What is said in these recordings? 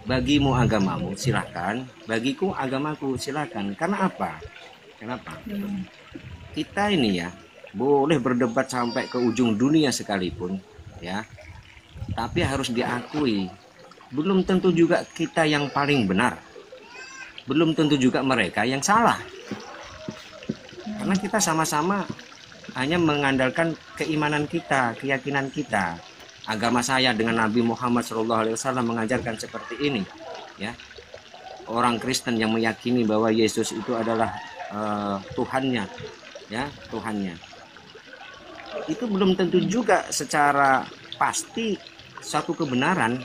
bagimu agamamu silahkan, bagiku agamaku silahkan. Karena apa? Kenapa? Kita ini ya boleh berdebat sampai ke ujung dunia sekalipun, ya, tapi harus diakui belum tentu juga kita yang paling benar, belum tentu juga mereka yang salah, karena kita sama-sama hanya mengandalkan keimanan kita, keyakinan kita. Agama saya dengan Nabi Muhammad SAW mengajarkan seperti ini, ya. Orang Kristen yang meyakini bahwa Yesus itu adalah Tuhannya, ya, Tuhannya, itu belum tentu juga secara pasti suatu kebenaran.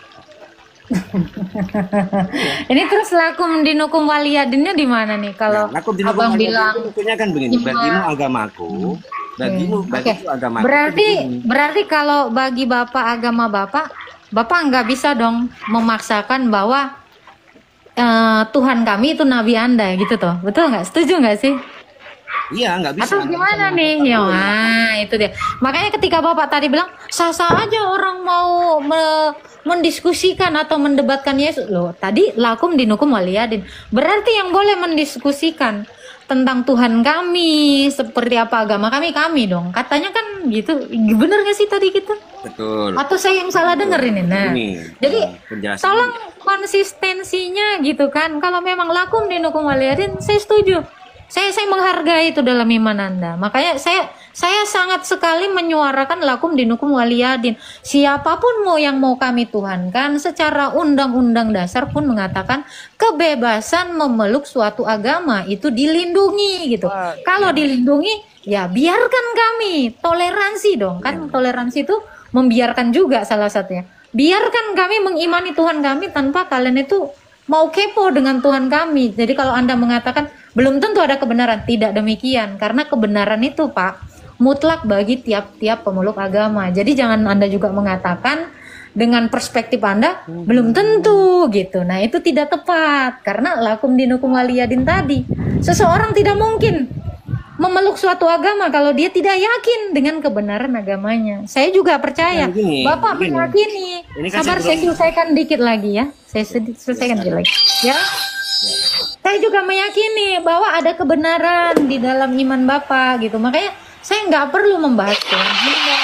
Ini terus lakum dinukum waliyadinnya di mana nih? Kalau Nah, lakum dinukum abang waliyadin bilang itu kan begini, bagimu agamaku, bagiku agamaku. Berarti kalau bagi bapak agama bapak, bapak nggak bisa dong memaksakan bahwa Tuhan kami itu Nabi Anda gitu toh, betul nggak? Setuju nggak sih? Iya, nggak bisa. Atau gimana nih? Ya, itu dia. Makanya ketika bapak tadi bilang sah-sah aja orang mau mendiskusikan atau mendebatkan Yesus, loh tadi lakum dinukum waliyadin, berarti yang boleh mendiskusikan tentang Tuhan kami seperti apa agama kami dong, katanya kan gitu. Bener gak sih tadi gitu? Betul. Atau saya yang salah denger ini? Nah, jadi tolong konsistensinya gitu kan. Kalau memang lakum dinukum waliyadin, saya setuju. Saya menghargai itu dalam iman Anda. Makanya saya sangat sekali menyuarakan lakum dinukum waliyadin. Siapapun yang mau kami tuhankan, secara undang-undang dasar pun mengatakan kebebasan memeluk suatu agama itu dilindungi gitu. Kalau dilindungi, ya biarkan kami toleransi dong. Kan toleransi itu membiarkan juga salah satunya. Biarkan kami mengimani Tuhan kami tanpa kalian itu mau kepo dengan Tuhan kami. Jadi kalau Anda mengatakan belum tentu ada kebenaran, tidak demikian. Karena kebenaran itu, Pak, mutlak bagi tiap-tiap pemeluk agama. Jadi jangan Anda juga mengatakan dengan perspektif Anda belum tentu gitu. Nah, itu tidak tepat. Karena lakum dinukum waliyadin tadi, seseorang tidak mungkin memeluk suatu agama kalau dia tidak yakin dengan kebenaran agamanya. Saya juga percaya. Bapak meyakini. Sabar, saya selesaikan dikit lagi ya. Saya selesaikan dikit lagi. Ya. Saya juga meyakini bahwa ada kebenaran di dalam iman Bapak gitu. Makanya saya nggak perlu membahas Tuhan Anda.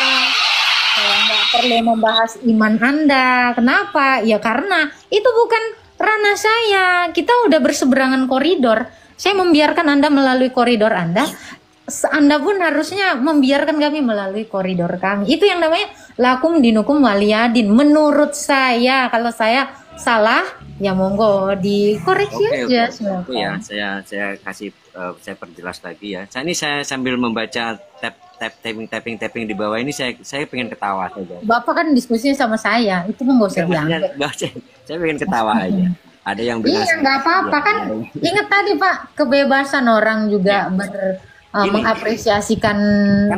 Saya nggak perlu membahas iman Anda. Kenapa? Ya karena itu bukan ranah saya. Kita udah berseberangan koridor. Saya membiarkan Anda melalui koridor Anda. Anda pun harusnya membiarkan kami melalui koridor kami. Itu yang namanya lakum dinukum waliyadin. Menurut saya, kalau saya salah, ya monggo dikoreksi aja. Oke, ya, saya kasih saya perjelas lagi ya. Saya sambil membaca tapping di bawah ini saya pengen ketawa saja. Bapak kan diskusinya sama saya, itu mah nggak usah dianggap. Saya pengen ketawa aja. Ada yang benar. Iya, nggak apa-apa kan. Ingat tadi Pak, kebebasan orang juga mengapresiasikan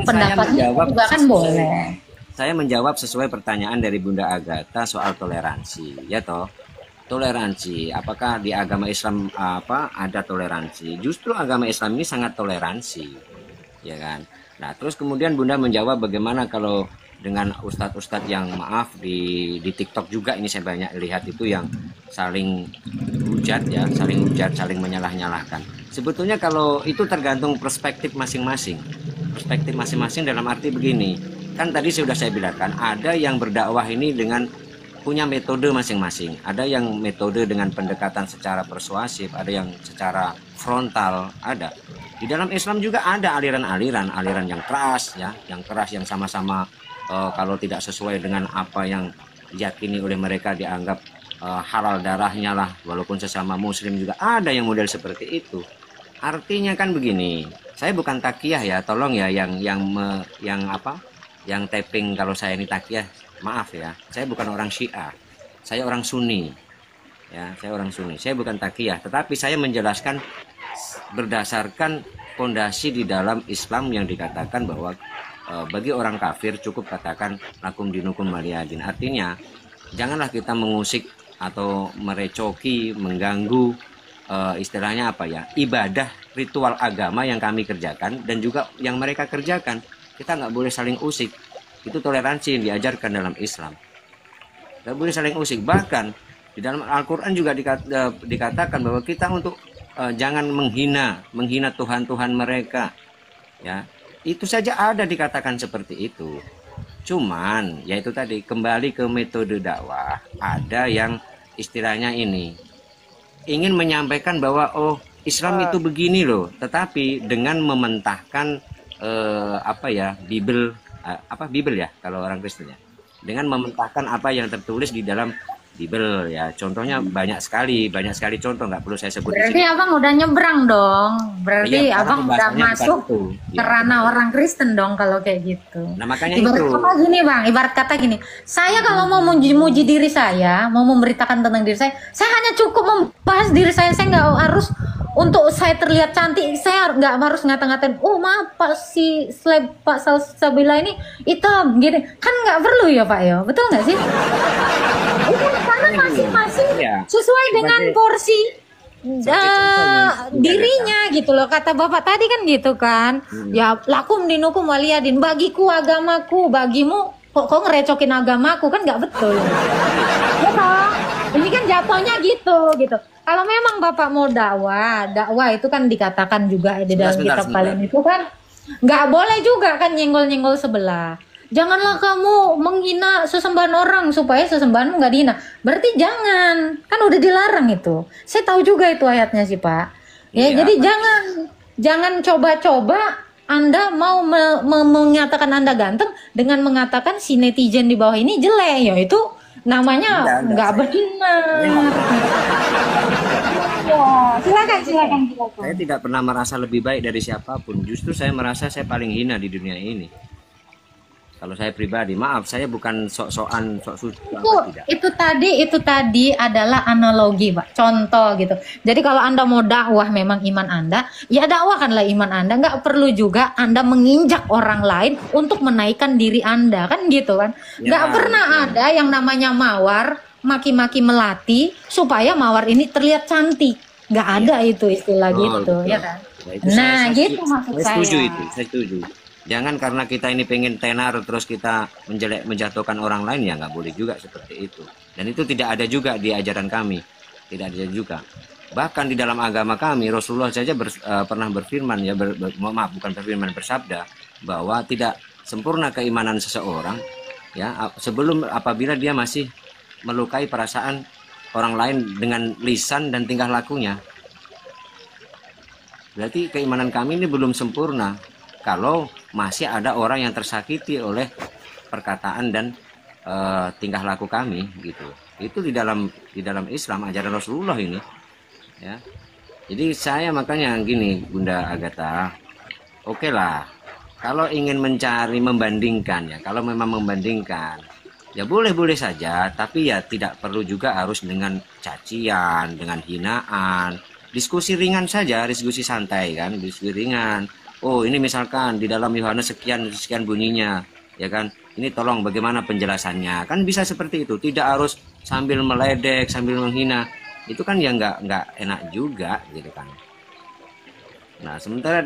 pendapatnya juga kan boleh. Saya menjawab sesuai pertanyaan dari Bunda Agatha soal toleransi, ya toh. Toleransi, apakah di agama Islam ada toleransi? Justru agama Islam ini sangat toleransi, ya kan. Nah, terus kemudian Bunda menjawab bagaimana kalau dengan ustadz-ustadz yang maaf di TikTok juga ini saya banyak lihat itu yang saling hujat ya, saling menyalah-nyalahkan. Sebetulnya kalau itu tergantung perspektif masing-masing. Perspektif masing-masing dalam arti begini, kan tadi sudah saya bilangkan, ada yang berdakwah ini dengan punya metode masing-masing. Ada yang metode dengan pendekatan secara persuasif, ada yang secara frontal, ada. Di dalam Islam juga ada aliran-aliran yang keras ya, yang sama-sama kalau tidak sesuai dengan apa yang diyakini oleh mereka dianggap halal darahnya lah, walaupun sesama muslim juga ada yang model seperti itu. Artinya kan begini, saya bukan takiyah ya, tolong ya yang tapping kalau saya ini takiyah, maaf ya, saya bukan orang Syiah, saya orang Sunni ya, saya bukan takiyah, tetapi saya menjelaskan berdasarkan fondasi di dalam Islam yang dikatakan bahwa bagi orang kafir cukup katakan lakum dinukum waliyadin. Artinya janganlah kita mengusik atau merecoki, mengganggu istilahnya apa ya, ibadah ritual agama yang kami kerjakan dan juga yang mereka kerjakan. Kita nggak boleh saling usik. Itu toleransi yang diajarkan dalam Islam. Nggak boleh saling usik. Bahkan Di dalam Al-Quran juga dikatakan bahwa kita untuk jangan menghina Tuhan-Tuhan mereka, ya. Itu saja ada dikatakan seperti itu. Cuman yaitu tadi kembali ke metode dakwah, ada yang istilahnya ini ingin menyampaikan bahwa oh Islam itu begini loh, tetapi dengan mementahkan Bible ya kalau orang Kristen ya, dengan mementahkan apa yang tertulis di dalam Bible ya. Contohnya banyak sekali contoh, nggak perlu saya sebut. Berarti abang udah nyebrang dong, berarti iya, abang udah masuk ke ranah orang Kristen dong kalau kayak gitu. Nah makanya ibarat itu kata gini bang, ibarat kata gini, saya kalau mau muji diri saya, mau memberitakan tentang diri saya hanya cukup membahas diri saya nggak harus untuk saya terlihat cantik, saya nggak harus ngata-ngatain, oh maaf Pak Pak Salsabila ini hitam gini, kan nggak perlu ya Pak ya, betul nggak sih? Karena masing-masing sesuai dengan porsi dirinya gitu loh, kata Bapak tadi kan gitu kan. Ya lakum dinukum waliyadin, bagiku agamaku, bagimu kok ngerecokin agamaku, kan nggak betul ya toh? Ini kan jatuhnya gitu. Kalau memang Bapak mau dakwah itu kan dikatakan juga di dalam kitab kalian itu kan nggak boleh juga kan nyenggol-nyenggol sebelah. Janganlah kamu menghina sesembahan orang supaya sesembahan nggak dihina. Berarti jangan, kan udah dilarang itu. Saya tahu juga itu ayatnya sih Pak. Ya, jadi jangan coba-coba Anda mau menyatakan Anda ganteng dengan mengatakan si netizen di bawah ini jelek, ya itu namanya nggak benar. Silakan. Saya tidak pernah merasa lebih baik dari siapapun. Justru saya merasa saya paling hina di dunia ini. Kalau saya pribadi, maaf, saya bukan sok-sokan, sok suci. Itu tadi adalah analogi, Pak. Contoh gitu. Jadi kalau Anda mau dakwah memang iman Anda, ya dakwahkanlah iman Anda. Nggak perlu juga Anda menginjak orang lain untuk menaikkan diri Anda, kan gitu kan? Nggak pernah ada yang namanya mawar, maki-maki melati supaya mawar ini terlihat cantik. Nggak ada itu istilah gitu, ya kan? Nah, gitu maksud saya. Saya setuju. Jangan karena kita ini pengen tenar terus kita menjatuhkan orang lain, ya nggak boleh juga seperti itu. Dan itu tidak ada juga di ajaran kami, tidak ada juga. Bahkan di dalam agama kami Rasulullah saja pernah berfirman ya, bersabda bahwa tidak sempurna keimanan seseorang ya apabila dia masih melukai perasaan orang lain dengan lisan dan tingkah lakunya. Berarti keimanan kami ini belum sempurna kalau masih ada orang yang tersakiti oleh perkataan dan tingkah laku kami gitu. Itu di dalam Islam, ajaran Rasulullah ini ya. Jadi saya makanya gini Bunda Agatha, oke lah kalau ingin membandingkan ya, kalau memang membandingkan ya boleh saja, tapi ya tidak perlu juga harus dengan cacian, dengan hinaan. Diskusi ringan saja, diskusi santai kan, diskusi ringan. Oh ini misalkan di dalam Yohanes sekian bunyinya, ya kan? Ini tolong bagaimana penjelasannya? Kan bisa seperti itu, tidak harus sambil meledek, sambil menghina. Itu kan ya nggak enak juga, gitu kan? Nah sementara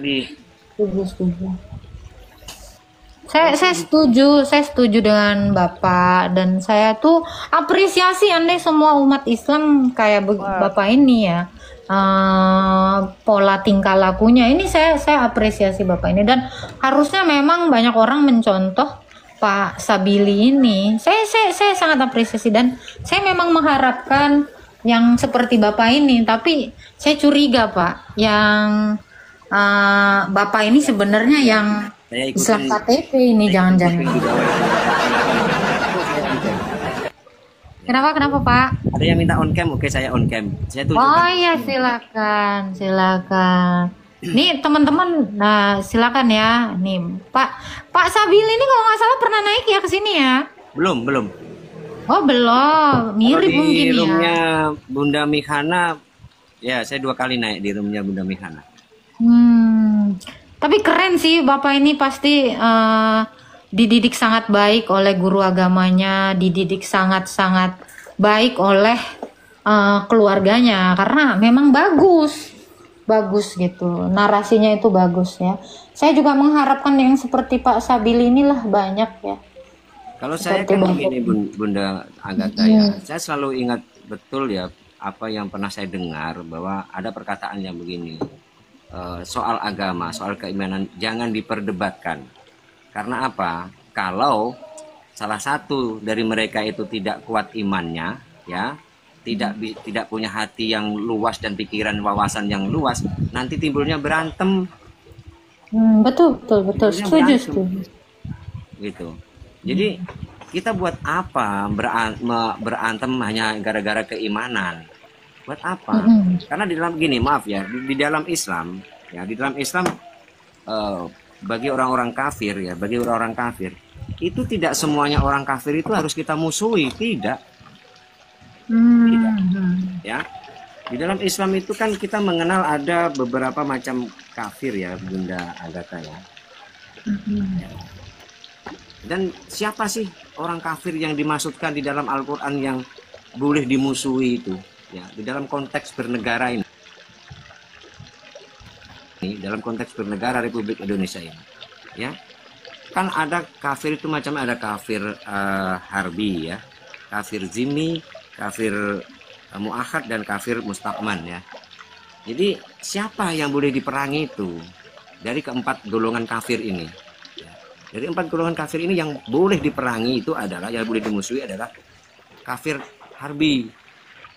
Saya setuju dengan Bapak, dan saya tuh apresiasi andai semua umat Islam kayak Bapak ini ya. Pola tingkah lakunya ini saya apresiasi Bapak ini, dan harusnya memang banyak orang mencontoh Pak Sabili ini. Saya sangat apresiasi, dan saya memang mengharapkan yang seperti Bapak ini. Tapi saya curiga Pak, yang Bapak ini sebenarnya yang Islam KTP ini jangan-jangan. Kenapa Pak? Ada yang minta on cam, oke saya on cam. Saya tunjukkan. Oh iya silakan. Nih teman-teman, nah silakan ya. Nih Pak Sabili ini kalau nggak salah pernah naik ya ke sini ya? Belum. Oh belum, mirip mungkin ya. Di roomnya Bunda Mihana, ya saya 2 kali naik di roomnya Bunda Mihana. Tapi keren sih Bapak ini, pasti dididik sangat baik oleh guru agamanya, dididik sangat-sangat baik oleh keluarganya, karena memang bagus gitu, narasinya itu bagus ya. Saya juga mengharapkan yang seperti Pak Sabili inilah banyak ya. Kalau saya kan begini Bunda Agatha ya, saya selalu ingat betul ya apa yang pernah saya dengar bahwa ada perkataan yang begini, soal agama, soal keimanan jangan diperdebatkan. Karena apa? Kalau salah satu dari mereka itu tidak kuat imannya, ya, tidak punya hati yang luas dan pikiran wawasan yang luas, nanti timbulnya berantem. Betul, betul, betul. Timbulnya Setuju, berantem, setuju. gitu. Jadi kita buat apa berantem hanya gara-gara keimanan? Buat apa? Karena di dalam gini, maaf ya, di dalam Islam, ya, di dalam Islam bagi orang-orang kafir ya, bagi orang-orang kafir itu tidak semuanya orang kafir itu harus kita musuhi, tidak. Tidak. Ya. Di dalam Islam itu kan kita mengenal ada beberapa macam kafir ya, Bunda Agatha ya. Dan siapa sih orang kafir yang dimaksudkan di dalam Al-Quran yang boleh dimusuhi itu? Ya, di dalam konteks bernegara ini, dalam konteks bernegara Republik Indonesia ini, ya, kan ada kafir itu macamnya, ada kafir harbi ya, kafir zimmi, kafir mu'ahad, dan kafir musta'man ya. Jadi siapa yang boleh diperangi itu dari keempat golongan kafir ini? Dari 4 golongan kafir ini yang boleh diperangi itu adalah, yang boleh dimusuhi adalah kafir harbi.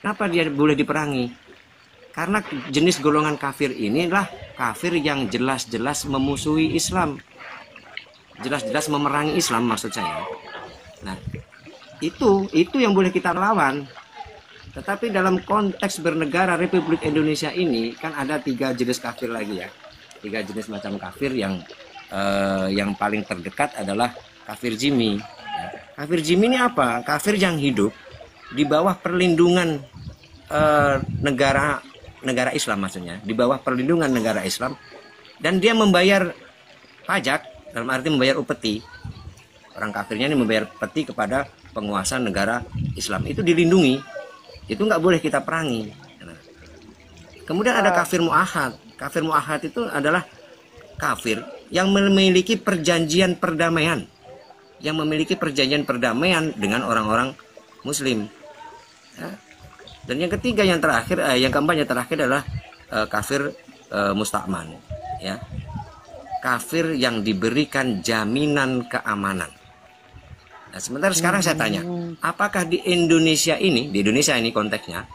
Kenapa dia boleh diperangi? Karena jenis golongan kafir inilah kafir yang jelas-jelas memusuhi Islam. Jelas-jelas memerangi Islam maksud saya. Nah, itu yang boleh kita lawan. Tetapi dalam konteks bernegara Republik Indonesia ini kan ada 3 jenis kafir lagi ya. 3 jenis macam kafir yang paling terdekat adalah kafir zimmi. Kafir zimmi ini apa? Kafir yang hidup di bawah perlindungan negara Islam, maksudnya di bawah perlindungan negara Islam, dan dia membayar pajak, dalam arti membayar upeti. Orang kafirnya ini membayar upeti kepada penguasa negara Islam, itu dilindungi, itu nggak boleh kita perangi. Kemudian ada kafir mu'ahad. Kafir mu'ahad itu adalah kafir yang memiliki perjanjian perdamaian, dengan orang-orang Muslim. Ya. Dan yang ketiga, yang keempat yang terakhir adalah kafir musta'man, ya, kafir yang diberikan jaminan keamanan. Nah, sementara sekarang saya tanya, apakah di Indonesia ini konteksnya,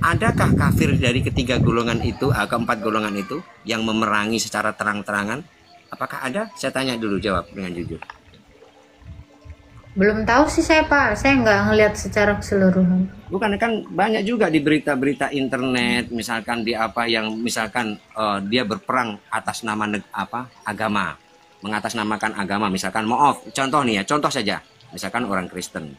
adakah kafir dari ketiga golongan itu, keempat golongan itu yang memerangi secara terang-terangan? Apakah ada? Saya tanya dulu, jawab dengan jujur. Belum tahu sih saya, Pak. Saya nggak ngelihat secara keseluruhan. Bukan, kan banyak juga di berita-berita internet, misalkan di apa yang misalkan dia berperang atas nama agama, mengatasnamakan agama, misalkan contoh nih ya, contoh saja, misalkan orang Kristen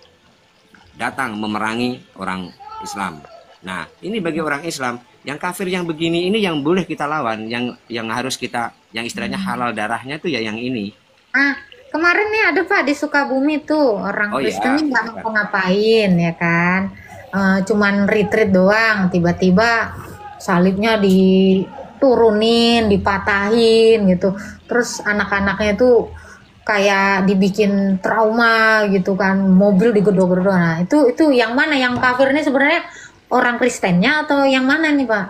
datang memerangi orang Islam. Nah, ini bagi orang Islam, yang kafir yang begini ini yang boleh kita lawan, yang harus kita, yang istilahnya halal darahnya tuh ya yang ini. Kemarin nih ada Pak di Sukabumi tuh orang Kristen nggak ngapa-ngapain ya kan, cuman retreat doang, tiba-tiba salibnya diturunin, dipatahin gitu, terus anak-anaknya tuh kayak dibikin trauma gitu kan, mobil digedor-gedor. Nah itu yang mana yang kafir ini sebenarnya? Orang Kristennya atau yang mana nih Pak?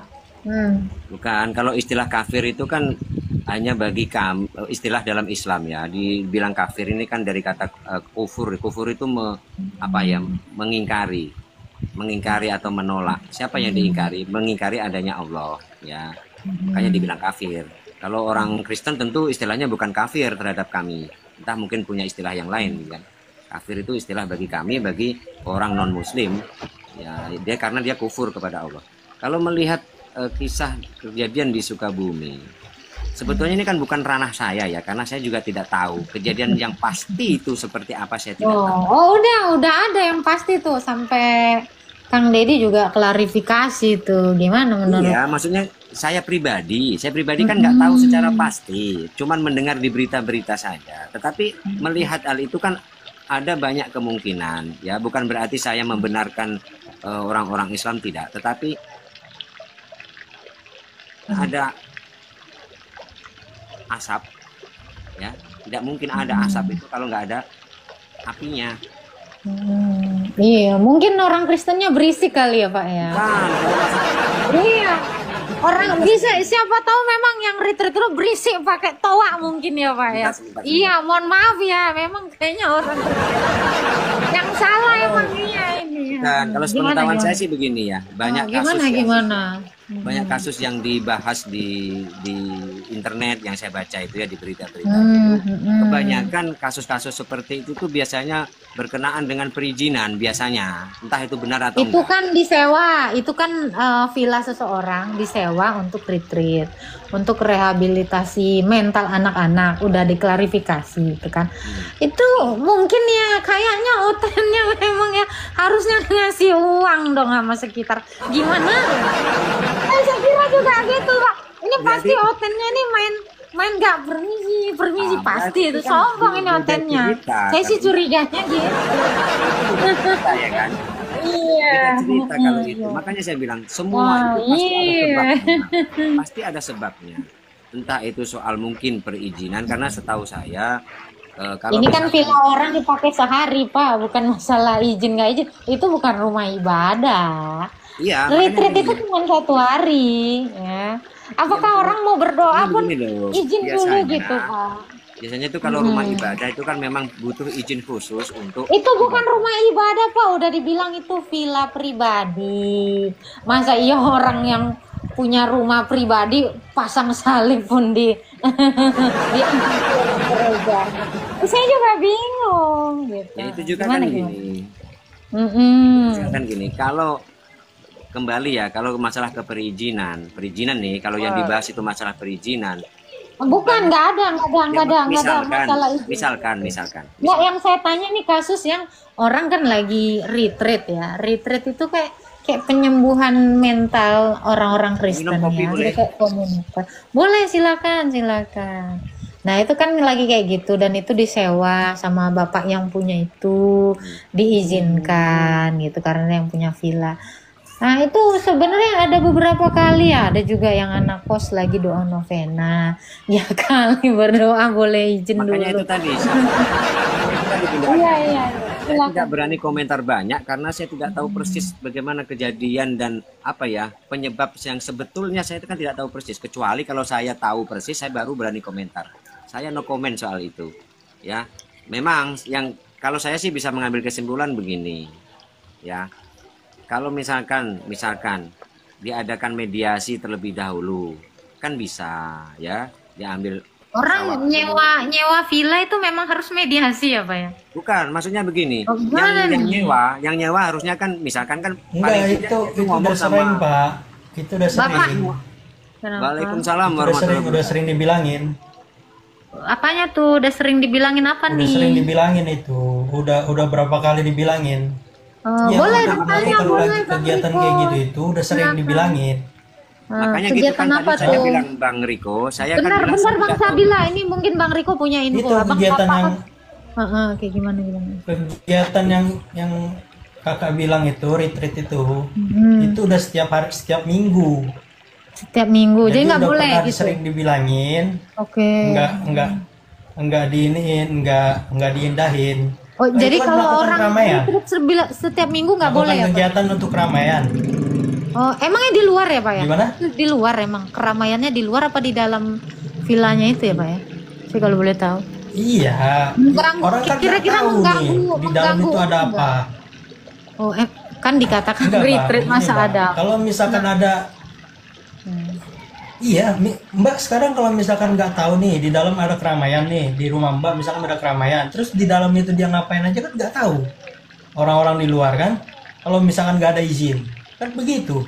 Bukan, kalau istilah kafir itu kan hanya bagi istilah dalam Islam ya. Dibilang kafir ini kan dari kata kufur. Kufur itu mengingkari atau menolak. Siapa yang diingkari? Mengingkari adanya Allah ya. Makanya dibilang kafir. Kalau orang Kristen tentu istilahnya bukan kafir terhadap kami. Entah mungkin punya istilah yang lain kan. Kafir itu istilah bagi kami, bagi orang non muslim. Ya, karena dia kufur kepada Allah. Kalau melihat kisah kejadian di Sukabumi, sebetulnya ini kan bukan ranah saya ya, karena saya juga tidak tahu kejadian yang pasti itu seperti apa, saya tidak tahu. Udah ada yang pasti tuh, sampai Kang Deddy juga klarifikasi tuh gimana menurut? Iya, maksudnya saya pribadi kan nggak tahu secara pasti, cuman mendengar di berita-berita saja. Tetapi melihat hal itu kan ada banyak kemungkinan ya, bukan berarti saya membenarkan orang-orang Islam, tidak, tetapi ada asap ya, tidak mungkin ada asap itu kalau nggak ada apinya. Iya, mungkin orang Kristennya berisik kali ya Pak ya. Kan, Iya. Orang bisa siapa tahu memang yang retreat itu berisik pakai toa mungkin ya Pak ya. Sebentar. Iya, mohon maaf ya, memang kayaknya orang yang salah emang iya ini. Dan kalau sepengetahuan saya sih begini ya, banyak kasus banyak kasus yang dibahas di internet yang saya baca itu ya, di berita-berita itu. Kebanyakan kasus-kasus seperti itu tuh biasanya berkenaan dengan perizinan biasanya, entah itu benar atau Itu enggak. kan disewa, itu kan villa seseorang disewa untuk retreat, untuk rehabilitasi mental anak-anak, udah diklarifikasi itu kan. Itu mungkin ya kayaknya hotelnya memang ya harusnya ngasih uang dong sama sekitar. Gimana? Saya kira juga gitu Pak. Ini pasti hotelnya ini main nggak permisi pasti itu berarti kan sombong ini beda hotelnya. cerita, Saya sih kan? curiganya gitu. Cerita ya kan? Iya. Beda cerita kalau itu. Makanya saya bilang semua itu pasti ada sebabnya. Pasti ada sebabnya. Entah itu soal mungkin perizinan, karena setahu saya kalau Ini kan misalkan- villa orang dipakai sehari Pak, bukan masalah izin nggak izin. Itu bukan rumah ibadah. iya, Retreat makanya itu cuma 1 hari. Ya. Apakah orang mau berdoa pun begini loh, izin dulu biasanya- gitu Pak? biasanya itu kalau rumah ibadah itu kan memang butuh izin khusus untuk Itu bukan rumah ibadah Pak, udah dibilang itu villa pribadi. Masa iya orang yang punya rumah pribadi pasang salib pun di di gereja. Saya juga bingung gitu. ya, itu juga Gimana, kan gimana? gini. Mm-mm. Kan gini, kalau kembali ya, kalau masalah perizinan nih, kalau yang dibahas itu masalah perizinan, Bukan, nggak ada misalkan, masalah itu. misalkan, Nggak, yang saya tanya nih kasus yang orang kan lagi retreat ya. Retreat itu kayak penyembuhan mental orang-orang Kristen Minum kopi ya. boleh? Dia kayak komunitas. Boleh, silakan. Nah, itu kan lagi kayak gitu dan itu disewa sama bapak yang punya itu, diizinkan gitu karena yang punya villa. Nah, itu sebenarnya ada beberapa kali ya, ada juga yang anak kos lagi doa novena. Ya kali berdoa boleh izin makanya dulu. itu tadi. Bunda, Iya. saya tidak berani komentar banyak karena saya tidak tahu persis bagaimana kejadian dan apa ya penyebab yang sebetulnya saya kan tidak tahu persis, kecuali kalau saya tahu persis saya baru berani komentar. Saya no comment soal itu ya. Memang yang kalau saya sih bisa mengambil kesimpulan begini ya, kalau misalkan diadakan mediasi terlebih dahulu kan bisa ya diambil. Orang nyewa villa itu memang harus mediasi ya Pak ya? Bukan, maksudnya begini. Oh, gimana yang nih? nyewa harusnya kan misalkan kan Enggak, tidak itu ngomong udah sering, sama. Pak. Itu udah Bapak. sering. Kenapa? Waalaikumsalam Udah warahmatullahi udah sering dibilangin. Apanya tuh? Udah sering dibilangin apa Udah nih? sering dibilangin itu. Udah berapa kali dibilangin. Oh, Ya, boleh makanya ditanya, kalau boleh lagi Bang kegiatan Riko. kayak gitu itu udah sering Silakan. dibilangin. Makanya gitu Kegiatan kan tadi apa saya tuh? bilang Bang Riko, saya kan Bentar bilang Bang tidak tahu. Sabila, ini mungkin Bang Riko punya info. Itu Abang kegiatan Bapak yang kan- kayak gimana? kegiatan yang kakak bilang itu retreat itu udah setiap hari, setiap minggu. Setiap minggu, jadi nggak udah boleh pernah gitu. sering dibilangin, Oke. enggak diiniin, enggak diindahin. Oh, Nah, jadi itu kan kalau melakukan orang keramaian. retreat setiap minggu nggak boleh ya Pak? Kegiatan untuk keramaian. Oh, emangnya di luar ya Pak ya? Gimana? Di luar emang keramaiannya di luar apa di dalam villanya itu ya Pak ya? Saya kalau boleh tahu. Iya. Mengganggu- Orang kan nggak kira-kira tahu nih mengganggu- di dalam mengganggu itu ada enggak? apa. Oh, kan dikatakan Enggak, Pak. retreat Ini, masa Pak. ada. Kalau misalkan ada Iya, Mbak sekarang kalau misalkan nggak tahu nih di dalam ada keramaian nih di rumah Mbak misalkan ada keramaian, terus di dalam itu dia ngapain aja kan nggak tahu. Orang-orang di luar kan, kalau misalkan nggak ada izin, kan begitu.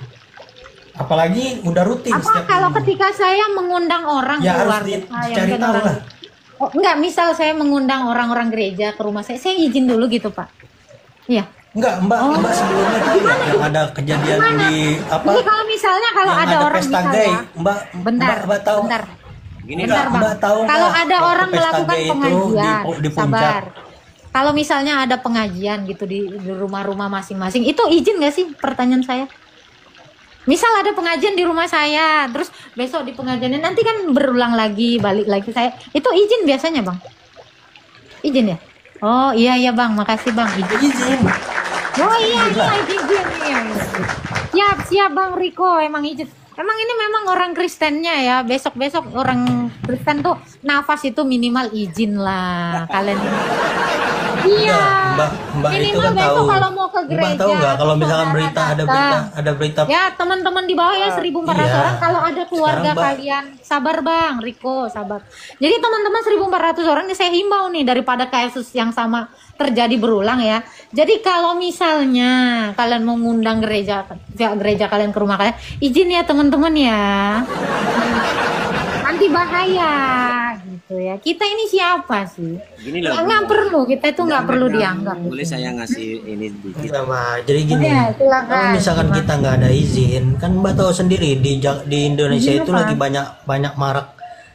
Apalagi udah rutin Apa setiap kalau minggu. ketika saya mengundang orang Ya, harus keluarga saya, dicari mungkin tahu orang- lah. Oh, enggak, misal saya mengundang orang-orang gereja ke rumah saya izin dulu gitu Pak. Iya. Enggak, Mbak sebelumnya tahu nggak yang ada kejadian di apa? Jadi kalau misalnya kalau yang ada orang pesta misalnya, gay, bentar, Mbak tahu. bentar. Gini Bentar, Kak, Bang. Mbak tahu Kalau nggak ada waktu orang pesta melakukan gay itu pengajian, di puncak? sabar. Kalau misalnya ada pengajian gitu di rumah-rumah masing-masing, itu izin nggak sih? Pertanyaan saya. Misal ada pengajian di rumah saya, terus besok di pengajiannya nanti kan berulang lagi, balik lagi saya. Itu izin biasanya, Bang? Izin ya? Oh iya Bang, makasih Bang. Izin. Izin. Izin. Izin. Oh iya, izin iya. Siap, siap Bang Riko, emang izin. Emang ini memang orang Kristennya ya. Besok-besok orang Kristen tuh nafas itu minimal izin lah. Kalian ini. Iya. Mbak itu Minimal kan besok tahu. kalau mau ke Mbak gereja. tahu nggak kalau misalkan saudara berita datang. ada berita Ya teman-teman di bawah ya 1.400 Iya. orang. Kalau ada keluarga Sekarang, Mbak. kalian, sabar Bang Riko, sabar. Jadi teman-teman 1.400 orang ini saya himbau nih daripada kasus yang sama terjadi berulang ya. Jadi kalau misalnya kalian mau ngundang gereja kalian ke rumah kalian, izin ya teman-teman ya. Nanti bahaya gitu ya. Kita ini siapa sih? Gini loh, Nggak perlu, kita itu nggak perlu dianggap. boleh saya ngasih ini dikit. Enggak, Mbak. Jadi gini, Ya, silakan. kalau misalkan kita nggak ada izin, kan Mbak tahu sendiri di Indonesia Izin itu apa? lagi banyak marak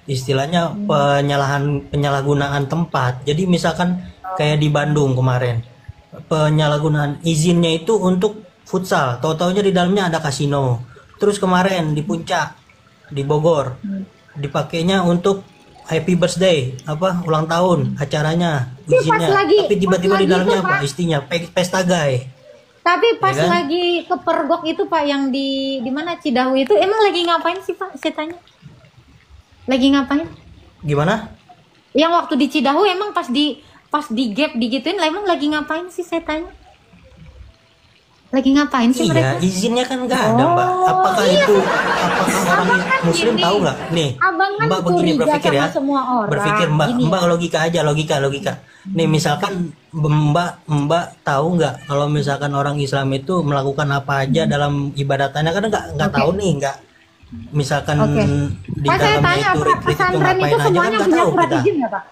istilahnya penyalahgunaan tempat. Jadi misalkan kayak di Bandung kemarin, penyalahgunaan izinnya itu untuk futsal, tahu-taunya di dalamnya ada kasino. Terus kemarin di Puncak, di Bogor, dipakainya untuk happy birthday, ulang tahun acaranya, izinnya. Tapi tiba-tiba di dalamnya apa? Istinya pesta gay. Tapi pas Ya kan? lagi kepergok itu Pak yang di mana Cidahu itu emang lagi ngapain sih Pak? Saya tanya. Lagi ngapain? Gimana? Yang waktu di Cidahu emang pas di gap digituin lah emang lagi ngapain sih saya tanya? Lagi ngapain sih mereka? Iya, izinnya kan nggak ada, Mbak. Apakah orang kan Muslim gini, tahu nggak? Nih, Abang kan Mbak begini curiga berpikir ya. sama semua orang. Berpikir Mbak, Gini Mbak ya. logika aja, logika. Nih, misalkan Mbak tahu nggak kalau misalkan orang Islam itu melakukan apa aja dalam ibadatannya, kan nggak tahu nih, nggak. Misalkan Oke. di Pak saya dalamnya tanya itu Pak, retreat itu pesantren ngapain itu aja kan semuanya nggak punya tahu surat kita. izin nggak Pak?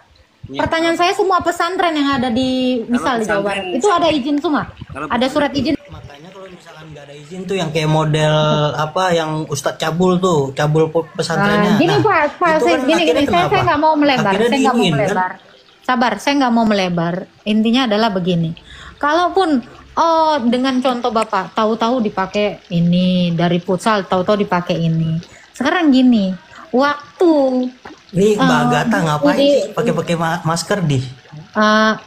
Iya. Pertanyaan saya semua pesantren yang ada di misal di Jawa Barat pesantren- itu ada izin semua? Kalau Ada surat izin? Makanya kalau misalkan nggak ada izin tuh yang kayak model yang Ustadz Cabul tuh, Cabul pesantrennya. Gini Nah, Pak, itu saya kan gini akhirnya saya kenapa? nggak mau melebar, Akhirnya saya nggak mau diinin, kan? melebar. Sabar, saya nggak mau melebar. Intinya adalah begini. Kalaupun dengan contoh Bapak, tahu-tahu dipakai ini dari futsal, tahu-tahu dipakai ini. Sekarang gini, waktu Nih Mbak Agatha ngapain jadi- sih pakai masker di?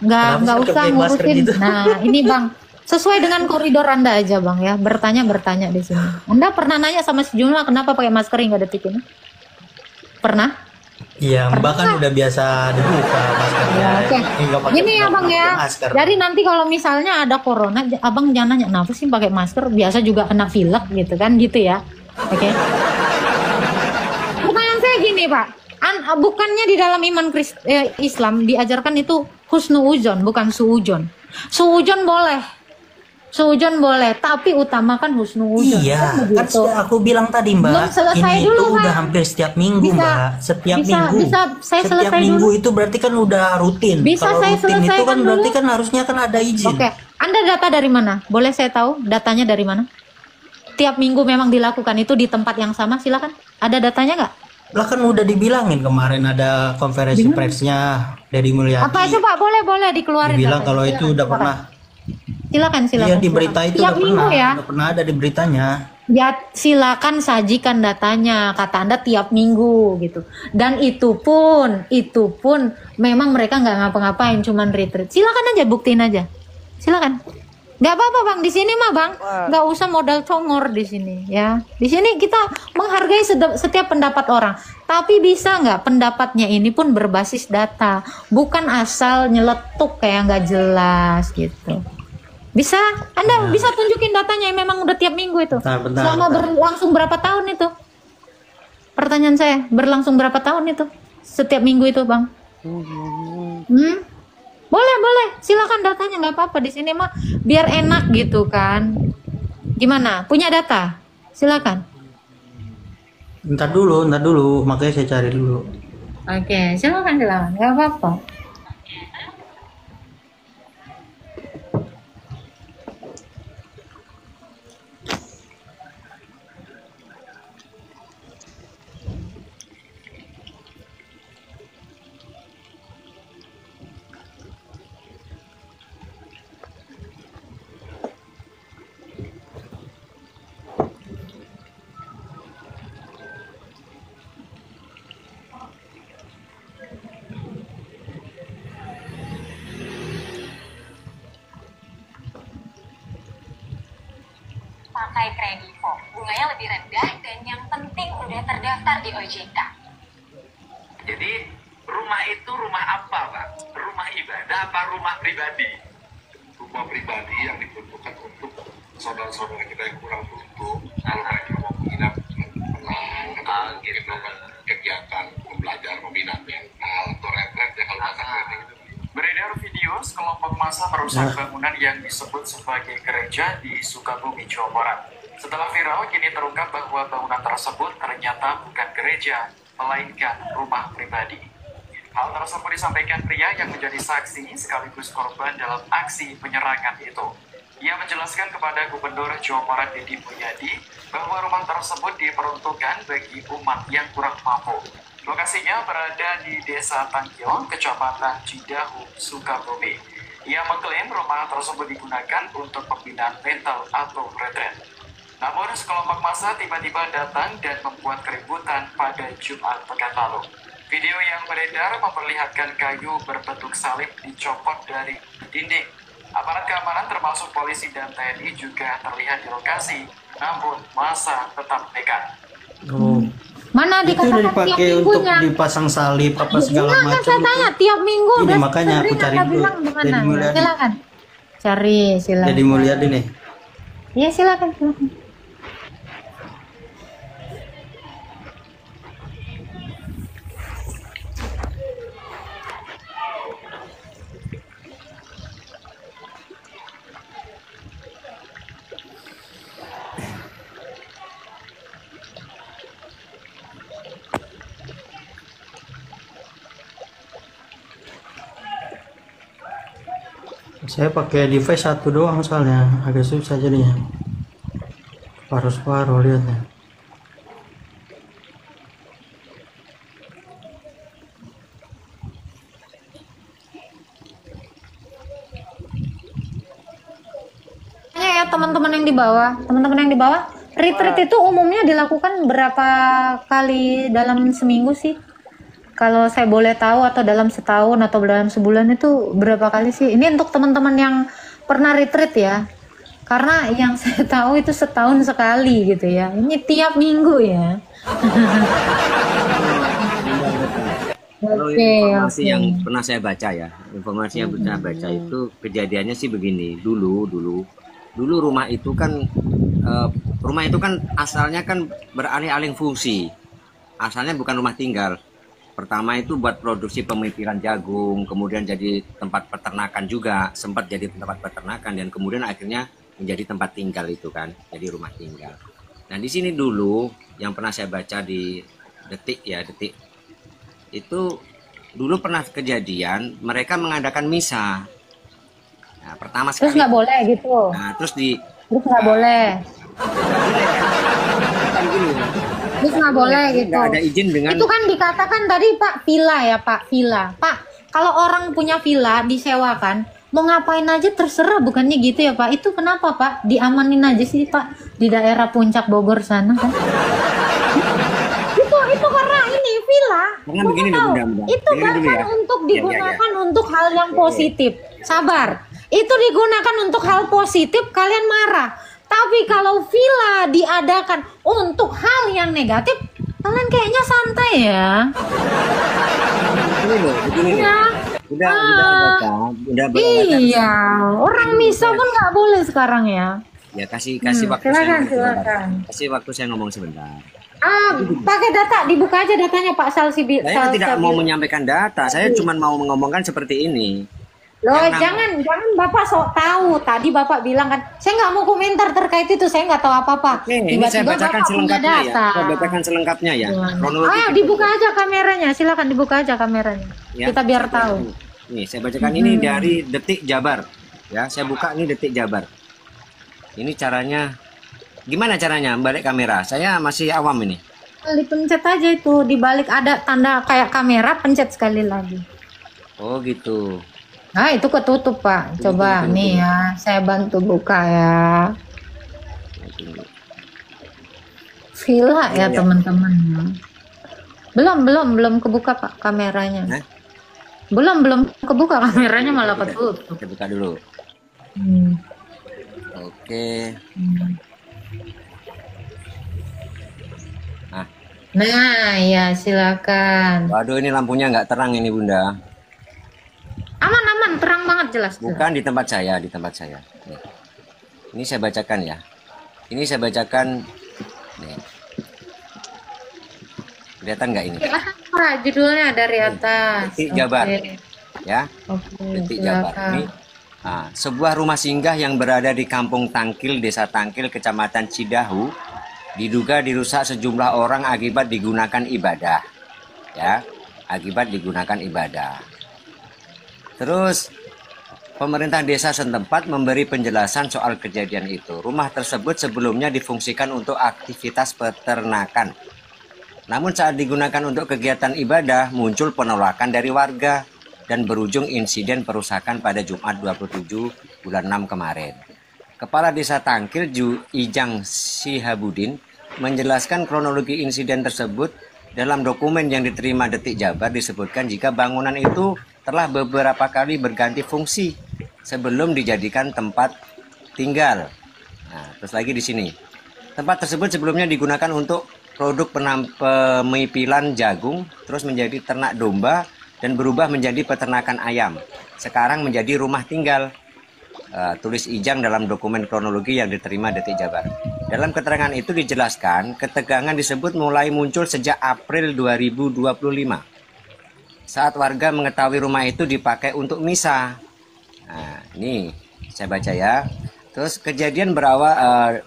nggak Kenapa sih usah pakai masker ngurusin. gitu? Nah, ini Bang, sesuai dengan koridor Anda aja Bang ya, bertanya di sini. Anda pernah nanya sama sejumlah kenapa pakai masker hingga detik ini? Pernah? Iya Mbak kan udah biasa dibuka maskernya. Ya, oke. Nggak pakai- Gini ya nggak Bang pakai ya. masker. Jadi nanti kalau misalnya ada corona, Abang jangan nanya kenapa sih pakai masker. Biasa juga kena pilek gitu kan, gitu ya. Oke. Pertanyaan saya gini Pak, bukannya di dalam iman Islam diajarkan itu husnuudzon, bukan suudzon. Suudzon boleh, tapi utamakan husnuudzon. Iya, kan begitu. sudah aku bilang tadi Mbak, Belum selesai ini dulu, itu Pak. udah hampir setiap minggu Bisa- Mbak, setiap bisa- minggu. bisa saya setiap selesai minggu dulu? itu berarti kan udah rutin. Bisa Kalau saya rutin itu selesaikan kan berarti dulu? kan harusnya kan ada izin. Oke, Anda data dari mana? Boleh saya tahu datanya dari mana? Tiap minggu memang dilakukan itu di tempat yang sama, silakan. Ada datanya nggak? Lah kan udah dibilangin kemarin ada konferensi persnya dari Mulyadi. Apa itu Pak? Boleh dikeluarin. Dibilang datanya. kalau itu Silakan, udah silakan. pernah. Silakan. Iya di berita itu Tiap udah minggu pernah, ya. udah pernah ada di beritanya. Ya silakan sajikan datanya. Kata Anda tiap minggu gitu. Dan itu pun memang mereka nggak ngapa-ngapain, cuman retreat. Silakan aja buktiin aja. Silakan. Nggak apa-apa Bang, di sini mah Bang, nggak usah modal congor di sini ya. Di sini kita menghargai setiap pendapat orang, tapi bisa nggak pendapatnya ini pun berbasis data, bukan asal nyeletuk kayak nggak jelas gitu. Bisa? Anda bisa tunjukin datanya yang memang udah tiap minggu itu. Bentar. Selama berlangsung berapa tahun itu? Pertanyaan saya, berlangsung berapa tahun itu? Setiap minggu itu Bang? Boleh, silakan datanya nggak apa-apa di sini mah biar enak gitu kan. Gimana? Punya data? Silakan. Ntar dulu, makanya saya cari dulu. Oke, silakan, nggak apa-apa. pakai Kredivo. Bunganya lebih rendah dan yang penting udah terdaftar di OJK. Jadi rumah itu rumah apa, Pak? Rumah ibadah apa rumah pribadi? Rumah pribadi yang diperuntukkan untuk saudara-saudara kita yang kurang beruntung, kalau mereka mau menginap tenang, gitu kan, kegiatan belajar membina mental atau retret ya kalau bahasa keren gitu. Beredar video sekelompok massa merusak bangunan yang disebut sebagai gereja di Sukabumi, Jawa Barat. Setelah viral, kini terungkap bahwa bangunan tersebut ternyata bukan gereja, melainkan rumah pribadi. Hal tersebut disampaikan pria yang menjadi saksi sekaligus korban dalam aksi penyerangan itu. Ia menjelaskan kepada Gubernur Jawa Barat Deddy Mulyadi bahwa rumah tersebut diperuntukkan bagi umat yang kurang mampu. Lokasinya berada di Desa Tangkil, Kecamatan Cidahu, Sukabumi. Ia mengklaim rumah tersebut digunakan untuk pembinaan mental atau retret. Namun sekelompok massa tiba-tiba datang dan membuat keributan pada Jumat pekan lalu. Video yang beredar memperlihatkan kayu berbentuk salib dicopot dari dinding. Aparat keamanan termasuk polisi dan TNI juga terlihat di lokasi, namun massa tetap nekat. Oh. Mana Itu udah dikatakan tiap dipakai untuk minggunya. dipasang salib apa segala Iya, kan macam. saya tanya tiap minggu. Ini udah makanya aku sering cari Anda dulu. bilang dimana? Deddy Mulyadi. Silakan. Cari, silakan. Jadi Mulyadi nih. Iya, silakan. Saya pakai device satu doang soalnya agak susah jadinya. Paruh-paruh lihatnya. Ya teman-teman yang di bawah, retreat itu umumnya dilakukan berapa kali dalam seminggu sih? Kalau saya boleh tahu, atau dalam setahun atau dalam sebulan itu berapa kali sih? Ini untuk teman-teman yang pernah retreat ya. Karena yang saya tahu itu setahun sekali gitu ya. Ini tiap minggu ya. Kalau Oke, informasi oke. yang pernah saya baca ya, informasi yang pernah saya baca itu kejadiannya sih begini. Dulu rumah itu kan asalnya kan beralih-alih fungsi. Asalnya bukan rumah tinggal. Pertama itu buat produksi pemipiran jagung, kemudian jadi tempat peternakan juga, sempat jadi tempat peternakan, dan kemudian akhirnya menjadi tempat tinggal itu kan, jadi rumah tinggal. Nah di sini dulu yang pernah saya baca di Detik itu dulu pernah kejadian mereka mengadakan misa. Nah pertama Terus sekali. nggak boleh gitu. Nah terus Nggak boleh. kan gini, Terus nggak boleh gitu. nggak ada izin dengan. Itu kan dikatakan tadi Pak, villa ya Pak, villa. Pak, kalau orang punya villa disewakan, mau ngapain aja terserah, bukannya gitu ya Pak? Itu kenapa Pak? Diamanin aja sih Pak di daerah Puncak Bogor sana kan? itu karena ini villa. Karena Mau begini loh, tahu, Bunda. itu Dengerin dulu bahkan ya. untuk Ya. digunakan untuk hal yang positif. Sabar. Itu digunakan untuk hal positif, kalian marah. Tapi kalau villa diadakan untuk hal yang negatif, kalian kayaknya santai ya. Begini loh. Ya. Udah Iya, orang misa pun nggak boleh sekarang ya. Ya kasih waktu silakan, saya ngomong sebentar. silakan. Kasih waktu saya ngomong sebentar. Pakai data, dibuka aja datanya Pak Salsibi. Saya tidak mau menyampaikan data, saya cuma mau mengomongkan seperti ini. Loh, Karena- jangan Bapak sok tahu. Tadi Bapak bilang kan, saya nggak mau komentar terkait itu, saya nggak tahu apa-apa. Ini saya bacakan Bapak punya selengkapnya ya. data. Saya bacakan selengkapnya ya. Kronologi. Ayo dibuka aja kameranya, silakan dibuka aja kameranya. Ya, Kita biar saya tahu. bacakan. Nih, saya bacakan ini dari Detik Jabar. Ya, saya buka ini Detik Jabar. Ini caranya, gimana caranya balik kamera? Saya masih awam ini. Dipencet aja itu, dibalik ada tanda kayak kamera, pencet sekali lagi. Oh gitu. Nah itu ketutup Pak. Coba nih ya, saya bantu buka ya. Villa ya teman-teman. Belum kebuka Pak kameranya. Hah? Belum kebuka kameranya, malah ketutup. Kita buka dulu. Hmm. Oke. Hmm. Nah, Nah, ya silakan. waduh ini lampunya nggak terang ini Bunda. Aman, terang banget jelas. Bukan di tempat saya, di tempat saya. Nih. Ini saya bacakan ya. Ini saya bacakan. Nih. Kelihatan nggak ini? Apa judulnya dari atas? Detik Jabar. Oke. Ya. Oke, Detik Jabar. silakan. Ini sebuah rumah singgah yang berada di Kampung Tangkil, Desa Tangkil, Kecamatan Cidahu, diduga dirusak sejumlah orang akibat digunakan ibadah. Ya, akibat digunakan ibadah. Terus pemerintah desa setempat memberi penjelasan soal kejadian itu. Rumah tersebut sebelumnya difungsikan untuk aktivitas peternakan. Namun saat digunakan untuk kegiatan ibadah, muncul penolakan dari warga dan berujung insiden perusakan pada Jumat 27 bulan 6 kemarin. Kepala Desa Tangkil Ijang Sihabudin menjelaskan kronologi insiden tersebut. Dalam dokumen yang diterima Detik Jabar disebutkan jika bangunan itu telah beberapa kali berganti fungsi sebelum dijadikan tempat tinggal. Nah, terus lagi di sini. Tempat tersebut sebelumnya digunakan untuk produk pemipilan jagung, terus menjadi ternak domba dan berubah menjadi peternakan ayam. Sekarang menjadi rumah tinggal. Tulis Ijang dalam dokumen kronologi yang diterima Detik Jabar. Dalam keterangan itu dijelaskan, ketegangan disebut mulai muncul sejak April 2025. Saat warga mengetahui rumah itu dipakai untuk misa. Nah, ini saya baca ya. Terus kejadian berawal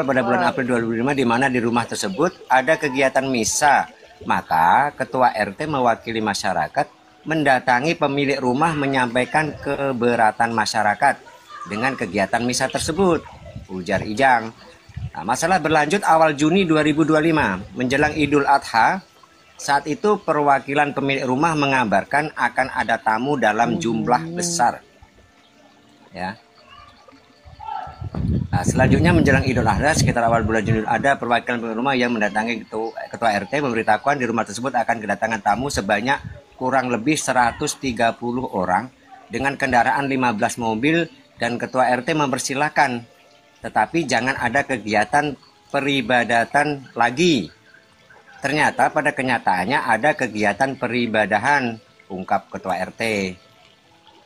pada bulan April 2025 di mana di rumah tersebut ada kegiatan misa. Maka ketua RT mewakili masyarakat mendatangi pemilik rumah menyampaikan keberatan masyarakat dengan kegiatan misa tersebut, ujar Ijang. Nah, masalah berlanjut awal Juni 2025 menjelang Idul Adha. Saat itu perwakilan pemilik rumah mengabarkan akan ada tamu dalam jumlah besar. Ya. Nah, selanjutnya menjelang Idul Adha sekitar awal bulan Juni ada perwakilan pemilik rumah yang mendatangi ketua RT memberitahukan di rumah tersebut akan kedatangan tamu sebanyak kurang lebih 130 orang dengan kendaraan 15 mobil dan ketua RT mempersilahkan, tetapi jangan ada kegiatan peribadatan lagi. Ternyata pada kenyataannya ada kegiatan peribadahan, ungkap ketua RT.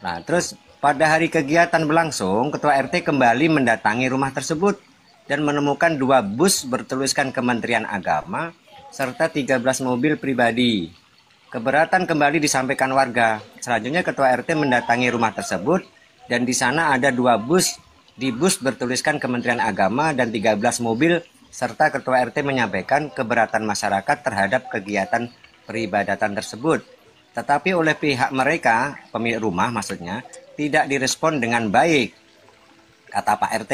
Nah, terus pada hari kegiatan berlangsung, ketua RT kembali mendatangi rumah tersebut dan menemukan 2 bus bertuliskan Kementerian Agama serta 13 mobil pribadi. Keberatan kembali disampaikan warga. Selanjutnya ketua RT mendatangi rumah tersebut dan di sana ada 2 bus. Di bus bertuliskan Kementerian Agama dan 13 mobil serta ketua RT menyampaikan keberatan masyarakat terhadap kegiatan peribadatan tersebut. Tetapi oleh pihak mereka, pemilik rumah maksudnya, tidak direspon dengan baik, kata Pak RT.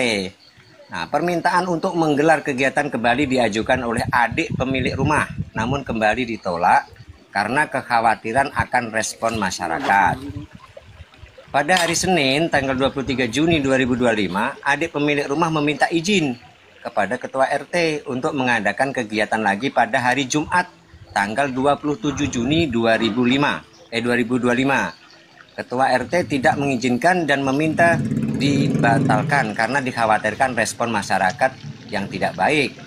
Nah, permintaan untuk menggelar kegiatan kembali diajukan oleh adik pemilik rumah, namun kembali ditolak karena kekhawatiran akan respon masyarakat. Pada hari Senin, tanggal 23 Juni 2025, adik pemilik rumah meminta izin kepada ketua RT untuk mengadakan kegiatan lagi pada hari Jumat, tanggal 27 Juni 2025. Ketua RT tidak mengizinkan dan meminta dibatalkan karena dikhawatirkan respon masyarakat yang tidak baik.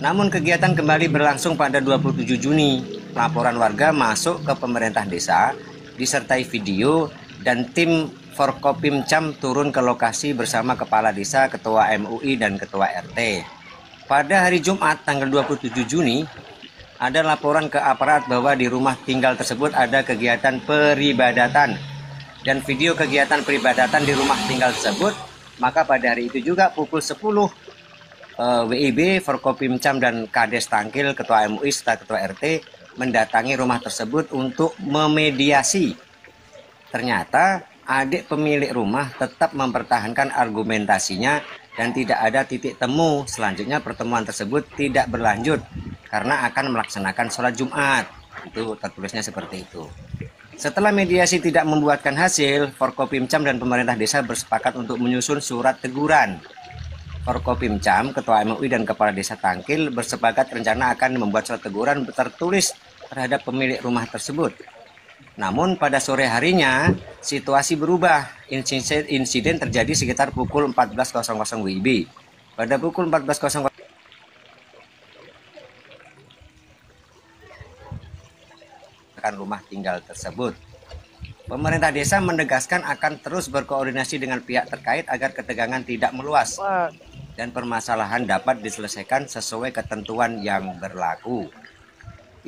Namun kegiatan kembali berlangsung pada 27 Juni. Laporan warga masuk ke pemerintah desa disertai video dan tim Forkopimcam turun ke lokasi bersama kepala desa, ketua MUI dan ketua RT. Pada hari Jumat tanggal 27 Juni ada laporan ke aparat bahwa di rumah tinggal tersebut ada kegiatan peribadatan dan video kegiatan peribadatan di rumah tinggal tersebut. Maka pada hari itu juga pukul 10 WIB, Forkopimcam dan Kades Tangkil, ketua MUI serta ketua RT mendatangi rumah tersebut untuk memediasi. Ternyata adik pemilik rumah tetap mempertahankan argumentasinya dan tidak ada titik temu. Selanjutnya pertemuan tersebut tidak berlanjut karena akan melaksanakan sholat Jumat. Itu tertulisnya seperti itu. Setelah mediasi tidak membuahkan hasil, Forkopimcam dan pemerintah desa bersepakat untuk menyusun surat teguran. Forkopimcam, ketua MUI dan kepala desa Tangkil bersepakat rencana akan membuat surat teguran tertulis terhadap pemilik rumah tersebut. Namun pada sore harinya situasi berubah. Insiden terjadi sekitar pukul 14.00 WIB. Pada pukul 14.00 akan rumah tinggal tersebut. Pemerintah desa menegaskan akan terus berkoordinasi dengan pihak terkait agar ketegangan tidak meluas dan permasalahan dapat diselesaikan sesuai ketentuan yang berlaku.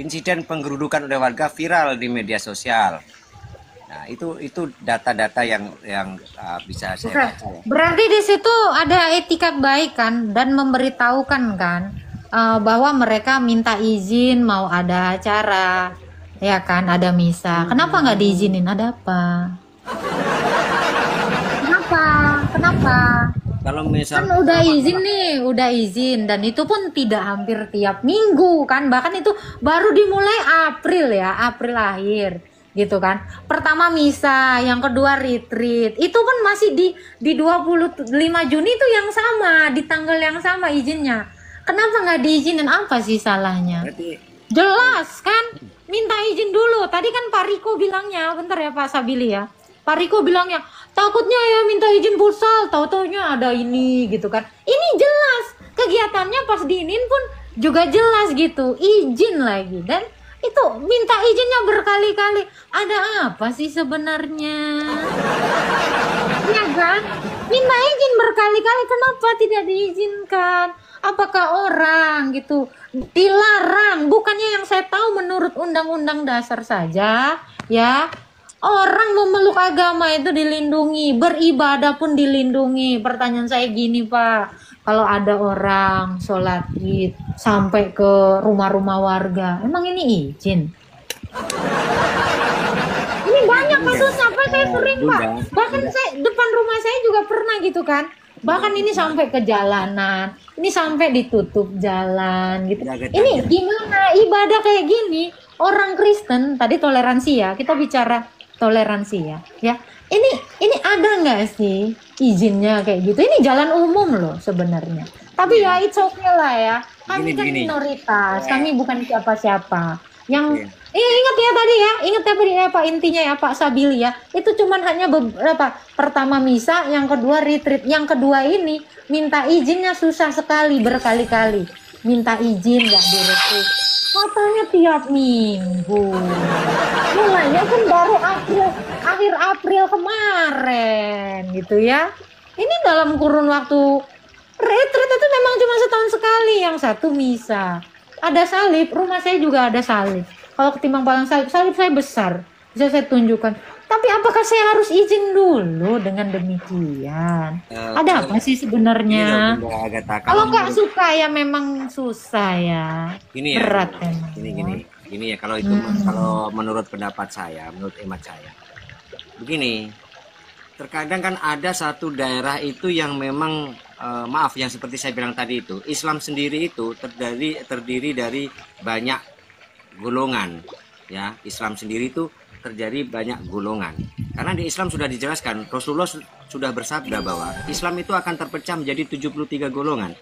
Insiden penggerudukan oleh warga viral di media sosial. Nah, itu data-data yang bisa saya baca. Berarti di situ ada etika baik kan, dan memberitahukan kan bahwa mereka minta izin mau ada acara. Ya kan, ada misa. Kenapa nggak diizinin? Ada apa? Kenapa? Kalau misal Kan udah izin nih, udah izin, dan itu pun tidak hampir tiap minggu kan. Bahkan itu baru dimulai April ya, April akhir gitu kan. Pertama misa, yang kedua retreat. Itu pun masih di 25 Juni itu yang sama, di tanggal yang sama izinnya. Kenapa nggak diizinin? Apa sih salahnya? Jelas kan? Minta izin dulu. Tadi kan Pak Riko bilangnya, bentar ya Pak Sabili ya. Pak Riko bilangnya, takutnya ya minta izin futsal, tahu-taunya ada ini gitu kan. Ini jelas, kegiatannya pas diinin pun juga jelas gitu, izin lagi. Dan itu minta izinnya berkali-kali. Ada apa sih sebenarnya? Ya kan? Minta izin berkali-kali, kenapa tidak diizinkan? Apakah orang gitu dilarang? Bukannya yang saya tahu menurut undang-undang dasar saja ya, orang memeluk agama itu dilindungi, beribadah pun dilindungi. Pertanyaan saya gini Pak, kalau ada orang sholat id sampai ke rumah-rumah warga, emang ini izin? Ini banyak kasusnya Pak, saya sering Pak. Bahkan saya depan rumah saya juga pernah gitu kan. Bahkan ini sampai ke jalanan, ini sampai ditutup jalan gitu. Ini gimana ibadah kayak gini? Orang Kristen tadi toleransi ya, kita bicara toleransi ya. Ini ada nggak sih izinnya kayak gitu? Ini jalan umum loh sebenarnya. Tapi ya it's okay lah ya. Kami kan minoritas, kami bukan siapa-siapa. Yang ingat ya tadi ya Pak, intinya ya Pak Sabili ya, itu cuman hanya beberapa. Pertama misa, yang kedua retreat, yang kedua ini minta izinnya susah sekali, berkali-kali minta izin nggak direkrut, katanya tiap minggu. Mulainya kan baru akhir April kemarin gitu ya. Ini dalam kurun waktu retreat itu memang cuma setahun sekali, yang satu misa. Ada salib, rumah saya juga ada salib. Kalau ketimbang palang salib saya besar, bisa saya tunjukkan. Tapi apakah saya harus izin dulu dengan demikian? Ada apa sih sebenarnya? Kalau nggak suka ya memang susah ya. Gini ya, berat gini ya, kalau itu kalau menurut pendapat saya, menurut hemat saya, begini. Terkadang kan ada satu daerah itu yang memang maaf, yang seperti saya bilang tadi itu, Islam sendiri itu terdiri dari banyak golongan ya. Islam sendiri itu terjadi banyak golongan, karena di Islam sudah dijelaskan, Rasulullah sudah bersabda bahwa Islam itu akan terpecah menjadi 73 golongan.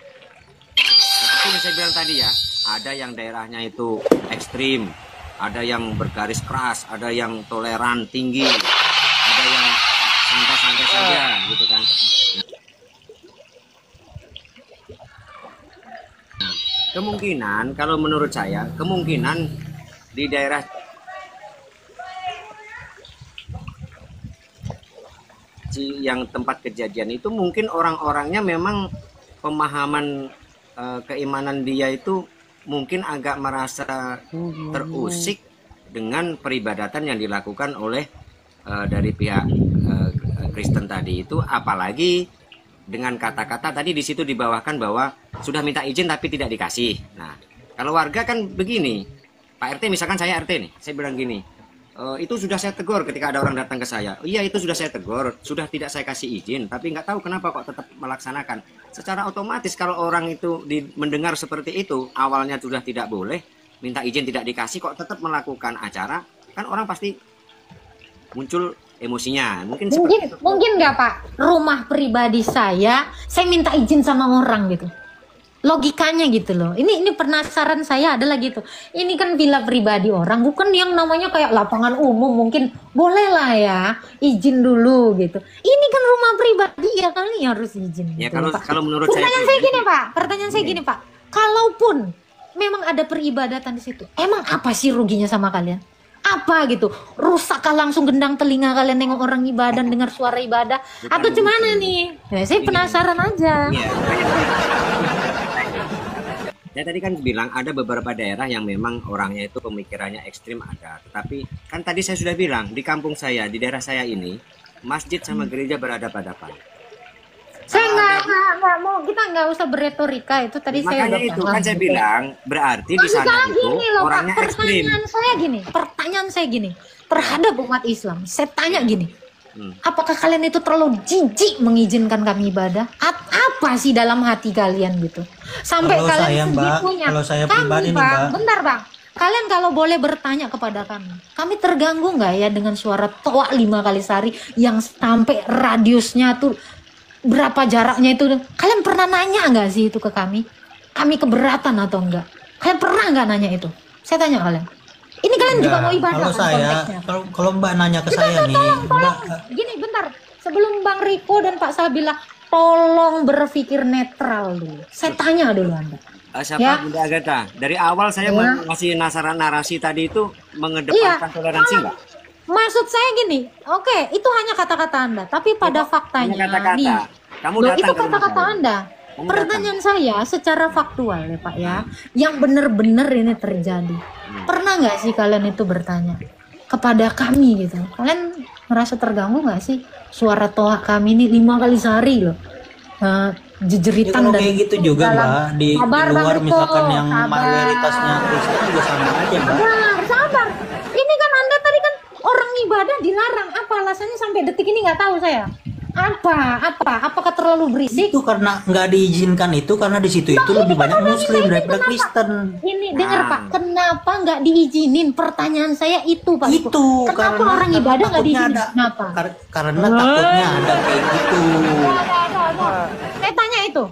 Seperti yang saya bilang tadi ya, ada yang daerahnya itu ekstrim, ada yang bergaris keras, ada yang toleran tinggi, ada yang santai-santai saja gitu kan. Kemungkinan, kalau menurut saya, kemungkinan di daerah yang tempat kejadian itu mungkin orang-orangnya memang pemahaman keimanan dia itu mungkin agak merasa terusik dengan peribadatan yang dilakukan oleh dari pihak Kristen tadi itu, apalagi dengan kata-kata tadi di situ dibawahkan bahwa sudah minta izin tapi tidak dikasih. Nah, kalau warga kan begini, Pak RT misalkan saya RT nih, saya bilang gini, itu sudah saya tegur ketika ada orang datang ke saya. Iya, itu sudah saya tegur, sudah tidak saya kasih izin, tapi nggak tahu kenapa kok tetap melaksanakan. Secara otomatis kalau orang itu mendengar seperti itu, awalnya sudah tidak boleh, minta izin tidak dikasih, kok tetap melakukan acara, kan orang pasti muncul emosinya. Mungkin nggak Pak, rumah pribadi saya minta izin sama orang gitu, logikanya gitu loh. Ini penasaran saya adalah gitu, ini kan villa pribadi orang, bukan yang namanya kayak lapangan umum, mungkin boleh lah ya izin dulu gitu. Ini kan rumah pribadi ya, kali harus izin ya gitu, kalau menurut pertanyaan saya gini Pak, kalaupun memang ada peribadatan di situ, emang apa sih ruginya sama kalian? Apa gitu? Rusakkah langsung gendang telinga kalian nengok orang ibadah, dengar suara ibadah? Atau gimana nih? Ya, saya penasaran aja. Iya. Saya tadi kan bilang ada beberapa daerah yang memang orangnya itu pemikirannya ekstrim ada. Tetapi kan tadi saya sudah bilang di kampung saya, di daerah saya ini, masjid sama gereja berhadapan-hadapan. Saya nggak mau, kita nggak usah berretorika itu tadi. Saya Makanya itu kan saya bilang berarti di sana itu orangnya ekstrim. Pertanyaan saya gini terhadap umat Islam. Saya tanya gini, apakah kalian itu terlalu jijik mengizinkan kami ibadah? Apa sih dalam hati kalian gitu? Sampai Kalau kalian saya, Mbak, segitunya. kalau saya Kami, pribadi nih, Bang, Mbak. bentar Bang. Kalian kalau boleh bertanya kepada kami terganggu nggak ya dengan suara toa 5 kali sehari yang sampai radiusnya tuh berapa jaraknya itu? Kalian pernah nanya nggak sih itu ke kami? Kami keberatan atau enggak? Kalian pernah nggak nanya itu? Saya tanya kalian. Ini kalian juga mau ibadah Kalau kan saya, konteksnya? kalau Mbak nanya ke saya nih, Mbak, Gini bentar, sebelum Bang Riko dan Pak Sabila, tolong berpikir netral dulu. Saya tanya dulu Anda. Siapa Ya. Bunda Agatha? Dari awal saya Ya. masih narasi tadi itu mengedepankan toleransi nggak? Maksud saya gini, oke, itu hanya kata-kata Anda, tapi pada faktanya Hanya kata-kata. nih, Kamu loh, datang itu ke rumah kata-kata saya. Anda. Kamu Pertanyaan saya secara faktual ya Pak ya, yang benar-benar ini terjadi. Pernah nggak sih kalian itu bertanya kepada kami gitu? Kalian merasa terganggu nggak sih suara toa kami ini 5 kali sehari loh? ya Jejeritan kalau dan kayak gitu juga dalam- Mbak, di Sabar, Bang luar Riko, misalkan yang sabar. mayoritasnya Kristen juga sama aja Mbak. Sabar. Ini kan Anda tadi kan orang ibadah dilarang. Apa alasannya sampai detik ini nggak tahu saya. Apakah terlalu berisik? Itu karena nggak diizinkan itu karena di situ itu lebih banyak Muslim daripada Kristen. Ini dengar Pak, kenapa nggak diizinin? Pertanyaan saya itu Pak. Riko. Itu Kenapa karena orang ibadah nggak takutnya diizinin? ada. Kenapa? Karena takutnya ada kayak gitu. Ada. Saya tanya itu.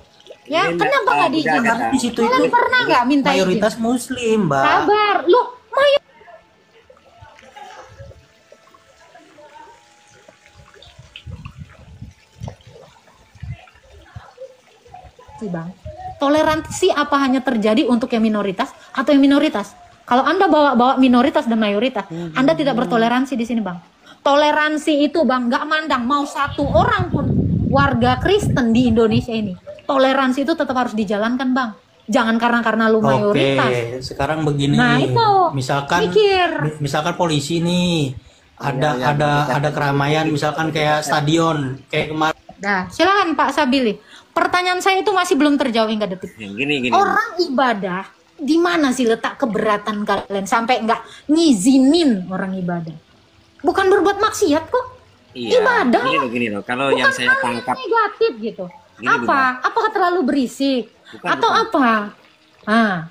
Ya, Ini, kenapa nggak diizinin? Kata. Di situ Kalian itu pernah nggak minta izin? mayoritas Muslim Mbak. Sabar, lu sih Bang. Toleransi apa hanya terjadi untuk yang minoritas atau yang minoritas? Kalau Anda bawa minoritas dan mayoritas, Anda tidak bertoleransi di sini Bang. Toleransi itu Bang, nggak mandang mau satu orang pun warga Kristen di Indonesia ini. Toleransi itu tetap harus dijalankan Bang. Jangan karena lu mayoritas. Oke, sekarang begini. Nah, itu. Misalkan Mikir. misalkan polisi nih ada keramaian misalkan kayak stadion kayak kemarin. Nah, silakan Pak Sabili. Pertanyaan saya itu masih belum terjawab hingga detik. Gini. Orang ibadah, di mana sih letak keberatan kalian sampai nggak ngizinin orang ibadah? Bukan berbuat maksiat kok. Iya. Ibadah. Gini loh. Kalau yang saya hal tangkap, negatif gitu. Gini, Apakah terlalu berisik? Atau Bukan. apa?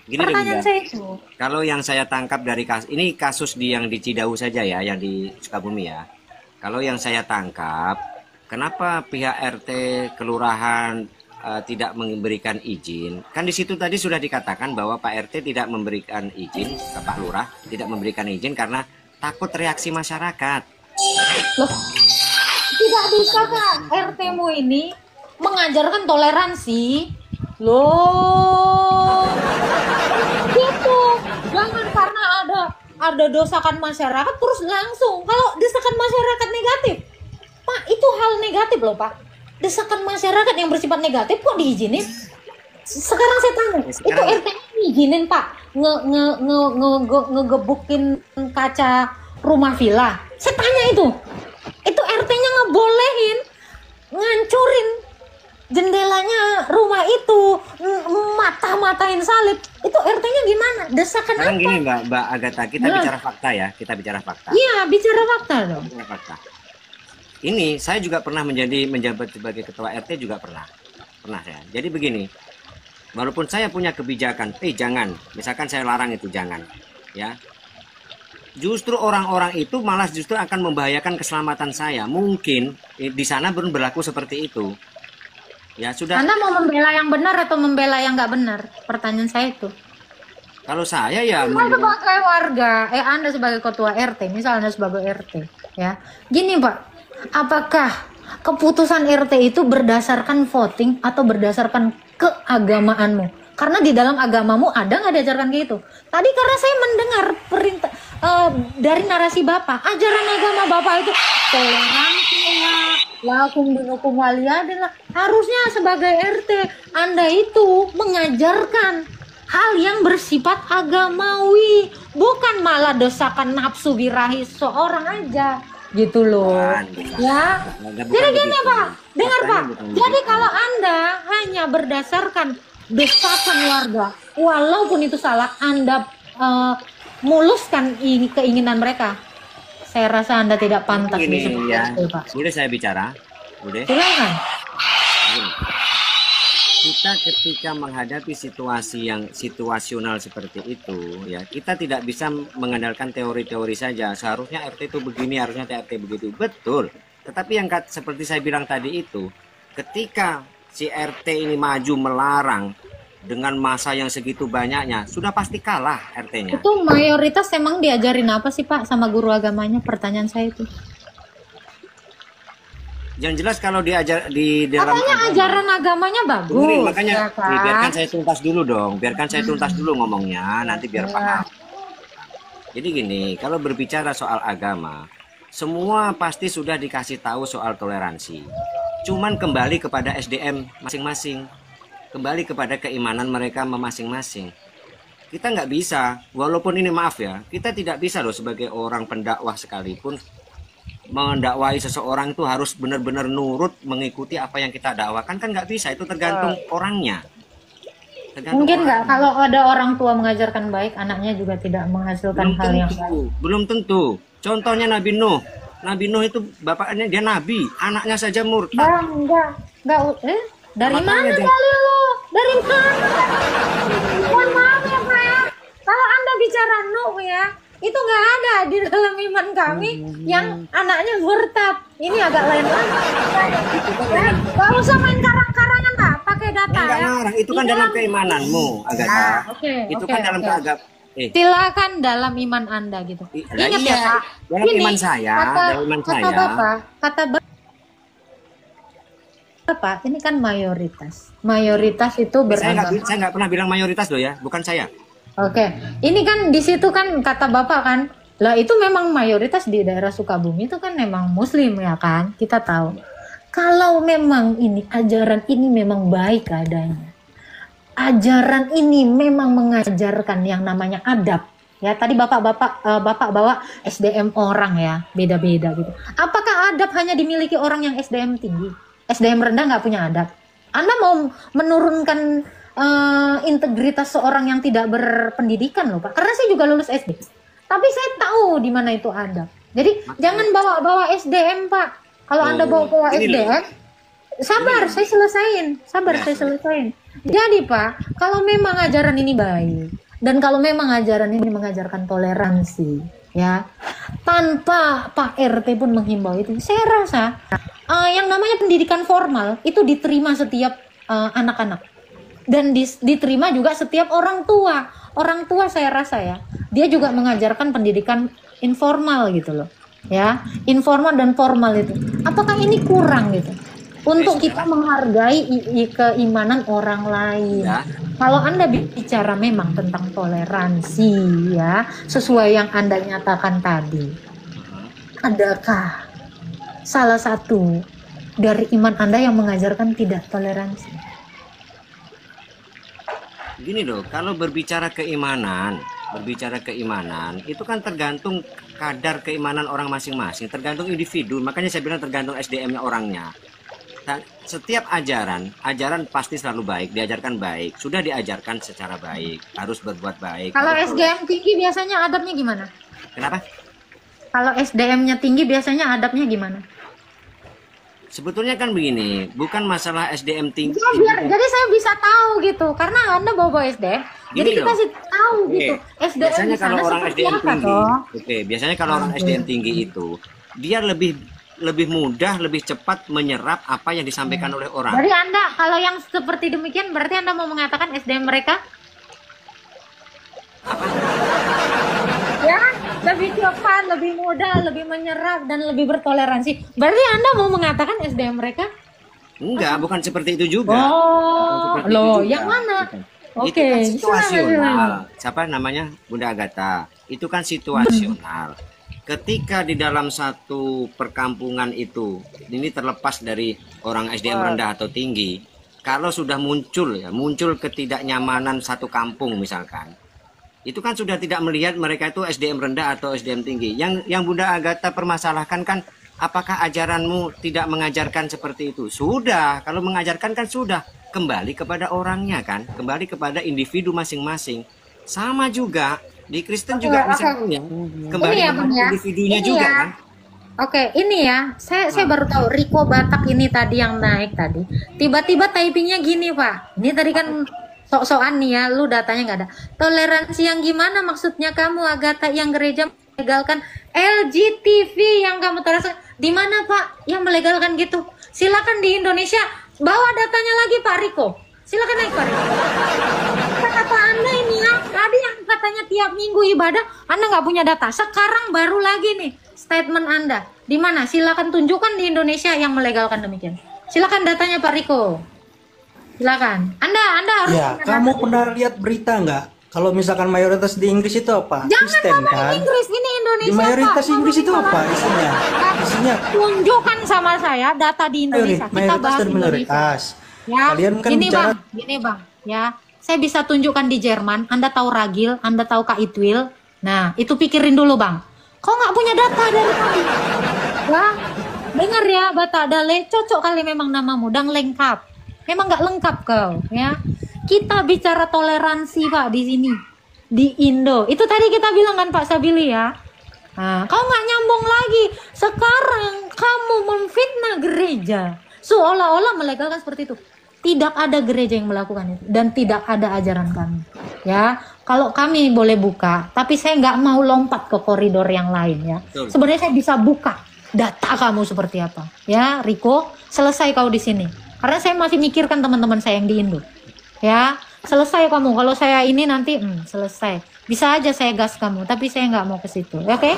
Gini, Pertanyaan Bunda. saya itu. kalau yang saya tangkap dari kasus yang di Cidahu saja ya, yang di Sukabumi ya. Kalau yang saya tangkap, kenapa pihak RT kelurahan tidak memberikan izin? Kan di situ tadi sudah dikatakan bahwa Pak RT tidak memberikan izin, Pak Lurah tidak memberikan izin karena takut reaksi masyarakat. Loh, tidak bisa kan RT-mu ini mengajarkan toleransi? Loh, gitu. Jangan karena ada dosakan masyarakat terus langsung. Kalau desakan masyarakat negatif, Pak, itu hal negatif loh Pak. Desakan masyarakat yang bersifat negatif kok diizinin? Sekarang saya tanya, itu RT ngizinin Pak ngegebukin kaca rumah villa? Saya tanya itu RT-nya ngebolehin ngancurin jendelanya rumah itu, mata-matain salib. Itu RT-nya gimana? Desakan Sekarang apa? gini Mbak Agatha, kita Nah. bicara fakta ya, kita bicara fakta. Iya, bicara fakta dong. Bicara fakta. Ini saya juga pernah menjabat sebagai ketua RT juga pernah saya. Jadi begini, walaupun saya punya kebijakan, jangan, misalkan saya larang itu jangan, ya. Justru orang-orang itu malah justru akan membahayakan keselamatan saya. Mungkin di sana belum berlaku seperti itu. Ya sudah. Anda mau membela yang benar atau membela yang nggak benar? Pertanyaan saya itu. Kalau saya ya Anda sebagai warga, Anda sebagai ketua RT, misalnya sebagai RT, ya. Gini Pak, apakah keputusan RT itu berdasarkan voting atau berdasarkan keagamaanmu? Karena di dalam agamamu ada nggak diajarkan kayak gitu? Tadi karena saya mendengar perintah dari narasi Bapak, ajaran agama Bapak itu toleransi lah, lakum dinukum waliyadin lah. Harusnya sebagai RT Anda itu mengajarkan hal yang bersifat agamawi, bukan malah desakan nafsu birahi seorang aja gitu loh. Ya. Jadi gini Pak, dengar Pak. Jadi kalau Anda hanya berdasarkan desakan warga, walaupun itu salah, Anda muluskan ini keinginan mereka, saya rasa Anda tidak pantas disebut ya. itu, Pak. Boleh saya bicara? Boleh? Silakan. Kita ketika menghadapi situasi yang situasional seperti itu, ya kita tidak bisa mengandalkan teori-teori saja. Seharusnya RT itu begini, harusnya RT begitu. Betul. Tetapi yang seperti saya bilang tadi itu, ketika si RT ini maju melarang dengan masa yang segitu banyaknya, sudah pasti kalah RT-nya. Itu mayoritas emang diajarin apa sih Pak sama guru agamanya? Pertanyaan saya itu. Yang jelas kalau diajar di dalam katanya ajaran agamanya bagus. Dengerin, makanya ya kan? biarkan saya tuntas dulu dong, biarkan saya tuntas dulu ngomongnya, nanti biar paham. Jadi gini, kalau berbicara soal agama, semua pasti sudah dikasih tahu soal toleransi. Cuman kembali kepada SDM masing-masing, kembali kepada keimanan mereka masing-masing. Kita nggak bisa, walaupun ini maaf ya, kita tidak bisa loh sebagai orang pendakwah sekalipun mendakwai seseorang itu harus benar-benar nurut mengikuti apa yang kita dakwakan, kan nggak bisa, itu tergantung orangnya. Mungkin nggak kalau ada orang tua mengajarkan baik, anaknya juga tidak menghasilkan hal yang baik. Belum tentu. Contohnya Nabi Nuh. Nabi Nuh itu bapaknya dia nabi, anaknya saja murtad. Enggak. Dari mana kali lo? Dari mana? Mohon maaf ya Pak ya. Kalau Anda bicara Nuh ya, itu nggak ada di dalam iman kami yang anaknya murtad. Ini agak lain lagi. Ya, nggak usah main karang-karangan lah, pakai data ya. Ngarang, itu kan dalam keimananmu, Agatha. Itu kan dalam keagap. Silakan dalam iman Anda gitu. Ingat ya Pak. Dalam iman saya, dalam iman saya. Kata Bapak, ini kan mayoritas. Mayoritas itu beragama. Saya nggak pernah bilang mayoritas loh ya, bukan saya. Oke, ini kan di situ kan kata Bapak kan, lah itu memang mayoritas di daerah Sukabumi itu kan memang Muslim ya kan, kita tahu. Kalau memang ini ajaran ini memang baik adanya, ajaran ini memang mengajarkan yang namanya adab. Ya tadi Bapak bawa SDM orang ya, beda-beda gitu. Apakah adab hanya dimiliki orang yang SDM tinggi? SDM rendah nggak punya adab? Anda mau menurunkan integritas seorang yang tidak berpendidikan loh Pak, karena saya juga lulus SD, tapi saya tahu di mana itu ada. Jadi jangan bawa SDM Pak. Kalau Anda bawa SDM, sabar saya selesaiin. Jadi Pak, kalau memang ajaran ini baik dan kalau memang ajaran ini mengajarkan toleransi ya, tanpa Pak RT pun menghimbau itu, saya rasa yang namanya pendidikan formal itu diterima setiap anak-anak. Dan diterima juga setiap orang tua. Orang tua saya rasa ya, dia juga mengajarkan pendidikan informal gitu loh. Ya, informal dan formal itu. Apakah ini kurang gitu? Untuk kita menghargai keimanan orang lain. Ya. Kalau Anda bicara memang tentang toleransi ya, sesuai yang Anda nyatakan tadi. Adakah salah satu dari iman Anda yang mengajarkan tidak toleransi? Gini loh, kalau berbicara keimanan itu kan tergantung kadar keimanan orang masing-masing, tergantung individu. Makanya saya bilang tergantung SDM-nya orangnya. Dan setiap ajaran pasti selalu baik, diajarkan baik, sudah diajarkan secara baik, harus berbuat baik. Kalau SDM tinggi biasanya adabnya gimana? Kenapa? Kalau SDM-nya tinggi biasanya adabnya gimana? Sebetulnya kan begini, bukan masalah SDM tinggi. Jadi saya bisa tahu gitu, karena Anda bawa SDM, jadi kita sih tahu gitu. SDM biasanya kalau orang SDM tinggi, biasanya kalau orang SDM tinggi itu dia lebih mudah, lebih cepat menyerap apa yang disampaikan oleh orang. Jadi Anda kalau yang seperti demikian, berarti Anda mau mengatakan SDM mereka ya lebih cepat, lebih mudah, lebih menyerap dan lebih bertoleransi. Berarti Anda mau mengatakan SDM mereka? Enggak, bukan seperti itu juga. Oh, loh, yang mana? Itu kan Oke, situasional. Siapa namanya? Bunda Agatha. Itu kan situasional. Ketika di dalam satu perkampungan itu, ini terlepas dari orang SDM rendah atau tinggi, kalau sudah muncul ketidaknyamanan satu kampung misalkan, itu kan sudah tidak melihat mereka itu SDM rendah atau SDM tinggi. Yang Bunda Agatha permasalahkan kan, apakah ajaranmu tidak mengajarkan seperti itu? Sudah, kalau mengajarkan kan sudah, kembali kepada orangnya kan, kembali kepada individu masing-masing. Sama juga di Kristen juga misalnya, kembali Ini ya, kepada Bang, ya. individunya Ini juga ya. kan. Oke, ini ya, saya baru tahu Riko Batak ini tadi yang naik tadi. Tiba-tiba typingnya gini, Pak. Ini tadi kan sok-sokan nih ya, lu datanya nggak ada. Toleransi yang gimana maksudnya kamu, Agatha, yang gereja melegalkan LGTV yang kamu terasa? Di mana, Pak, yang melegalkan gitu? Silakan di Indonesia, bawa datanya lagi, Pak Riko. Silakan naik, Pak Riko. Kata Anda ini ya, tadi yang katanya tiap minggu ibadah, Anda nggak punya data. Sekarang baru lagi nih statement Anda. Di mana? Silakan tunjukkan di Indonesia yang melegalkan demikian. Silakan datanya Pak Riko. Silakan. Anda harus Ya, kamu pernah lihat berita nggak? Kalau misalkan mayoritas di Inggris itu apa? Jangan Kristen ngomong kan? Inggris, ini Indonesia. Di mayoritas Pak. Inggris itu apa isinya? Isinya Tunjukkan sama saya data di ayo nih, Indonesia. Kita mayoritas bahas dan Indonesia. minoritas. Ya, Kalian kan gini bicara bang, ya. Saya bisa tunjukkan di Jerman. Anda tahu Ragil, Anda tahu Kak Itwil. Nah, itu pikirin dulu bang. Kau nggak punya data dari tadi? Ya, dengar ya, Bata Dale, cocok kali memang namamu, dan lengkap. Memang nggak lengkap kau, ya. Kita bicara toleransi pak di sini, di Indo. Itu tadi kita bilang kan Pak Sabili ya. Nah, kau nggak nyambung lagi. Sekarang kamu memfitnah gereja, seolah-olah melegalkan seperti itu. Tidak ada gereja yang melakukan itu dan tidak ada ajaran kami. Ya, kalau kami boleh buka, tapi saya nggak mau lompat ke koridor yang lain ya. Betul. Sebenarnya saya bisa buka data kamu seperti apa. Ya, Riko, selesai kau di sini. Karena saya masih mikirkan teman-teman saya yang di Indo. Ya, selesai kamu. Kalau saya ini nanti selesai. Bisa aja saya gas kamu, tapi saya nggak mau ke situ. Oke?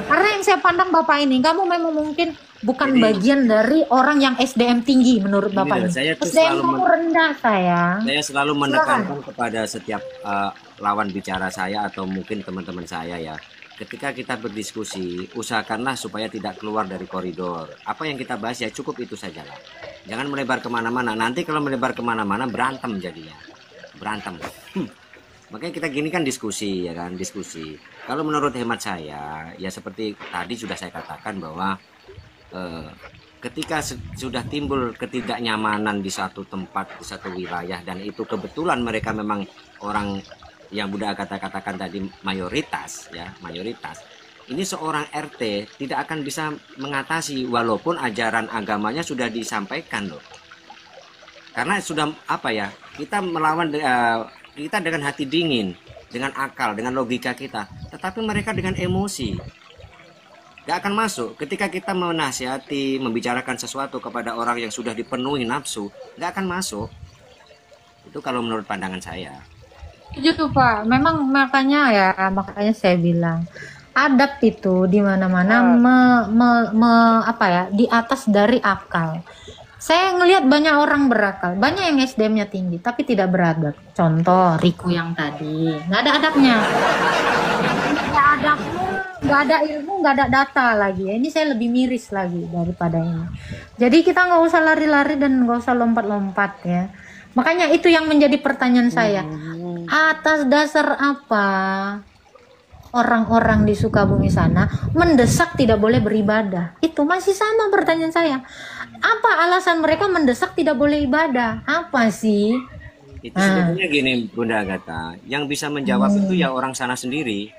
Karena yang saya pandang Bapak ini, kamu memang mungkin bukan Jadi, bagian dari orang yang SDM tinggi menurut Ini Bapak loh, ini. saya tuh SDM selalu kamu rendah sayang. Saya selalu menekankan kepada setiap lawan bicara saya atau mungkin teman-teman saya ya. Ketika kita berdiskusi, usahakanlah supaya tidak keluar dari koridor. Apa yang kita bahas ya cukup itu saja lah. Jangan melebar kemana-mana. Nanti kalau melebar kemana-mana berantem jadinya. Berantem. Makanya kita gini kan diskusi ya kan, diskusi. Kalau menurut hemat saya, ya seperti tadi sudah saya katakan bahwa ketika sudah timbul ketidaknyamanan di satu tempat, di satu wilayah, dan itu kebetulan mereka memang orang yang Bunda Agatha katakan tadi mayoritas ya, mayoritas. Ini seorang RT tidak akan bisa mengatasi walaupun ajaran agamanya sudah disampaikan loh. Karena sudah apa ya, kita melawan kita dengan hati dingin, dengan akal, dengan logika kita, tetapi mereka dengan emosi. Gak akan masuk. Ketika kita menasihati, membicarakan sesuatu kepada orang yang sudah dipenuhi nafsu, gak akan masuk. Itu kalau menurut pandangan saya. Setuju tuh Pak. Memang makanya saya bilang adab itu di mana-mana apa ya, di atas dari akal. Saya ngelihat banyak orang berakal, banyak yang SDM-nya tinggi tapi tidak beradab. Contoh Riko yang tadi, nggak ada adabnya, nggak adabnya, nggak ada ilmu, nggak ada data lagi. Ini saya lebih miris lagi daripada ini. Jadi kita nggak usah lari-lari dan nggak usah lompat-lompat ya. Makanya itu yang menjadi pertanyaan saya. Atas dasar apa orang-orang di Sukabumi sana mendesak tidak boleh beribadah? Itu masih sama pertanyaan saya. Apa alasan mereka mendesak tidak boleh ibadah? Apa sih? Itu sebetulnya gini Bunda Agatha, yang bisa menjawab itu ya orang sana sendiri.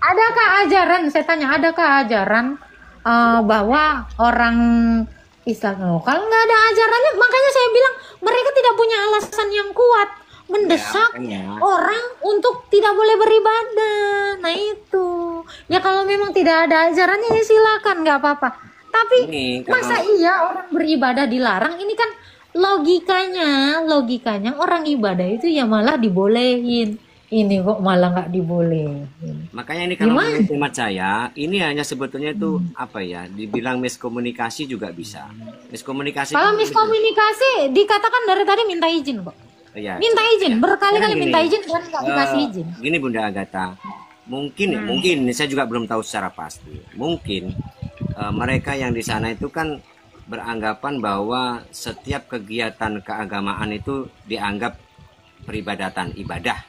Adakah ajaran, saya tanya, adakah ajaran bahwa orang Islam lokal nggak ada ajarannya? Makanya saya bilang mereka tidak punya alasan yang kuat mendesak orang untuk tidak boleh beribadah. Nah itu ya, kalau memang tidak ada ajarannya ya silakan, nggak apa-apa. Tapi masa iya orang beribadah dilarang? Ini kan logikanya orang ibadah itu ya malah dibolehin. Ini kok malah nggak dibolehin. Makanya ini kalau Gimana? menurut hemat saya, ini hanya sebetulnya itu apa ya? Dibilang miskomunikasi juga bisa. Miskomunikasi Kalau itu miskomunikasi dikatakan dari tadi minta izin kok. ya. Minta izin, berkali-kali Sekarang minta gini, izin dan nggak dikasih izin. Gini Bunda Agatha, mungkin saya juga belum tahu secara pasti. Mungkin mereka yang di sana itu kan beranggapan bahwa setiap kegiatan keagamaan itu dianggap peribadatan, ibadah.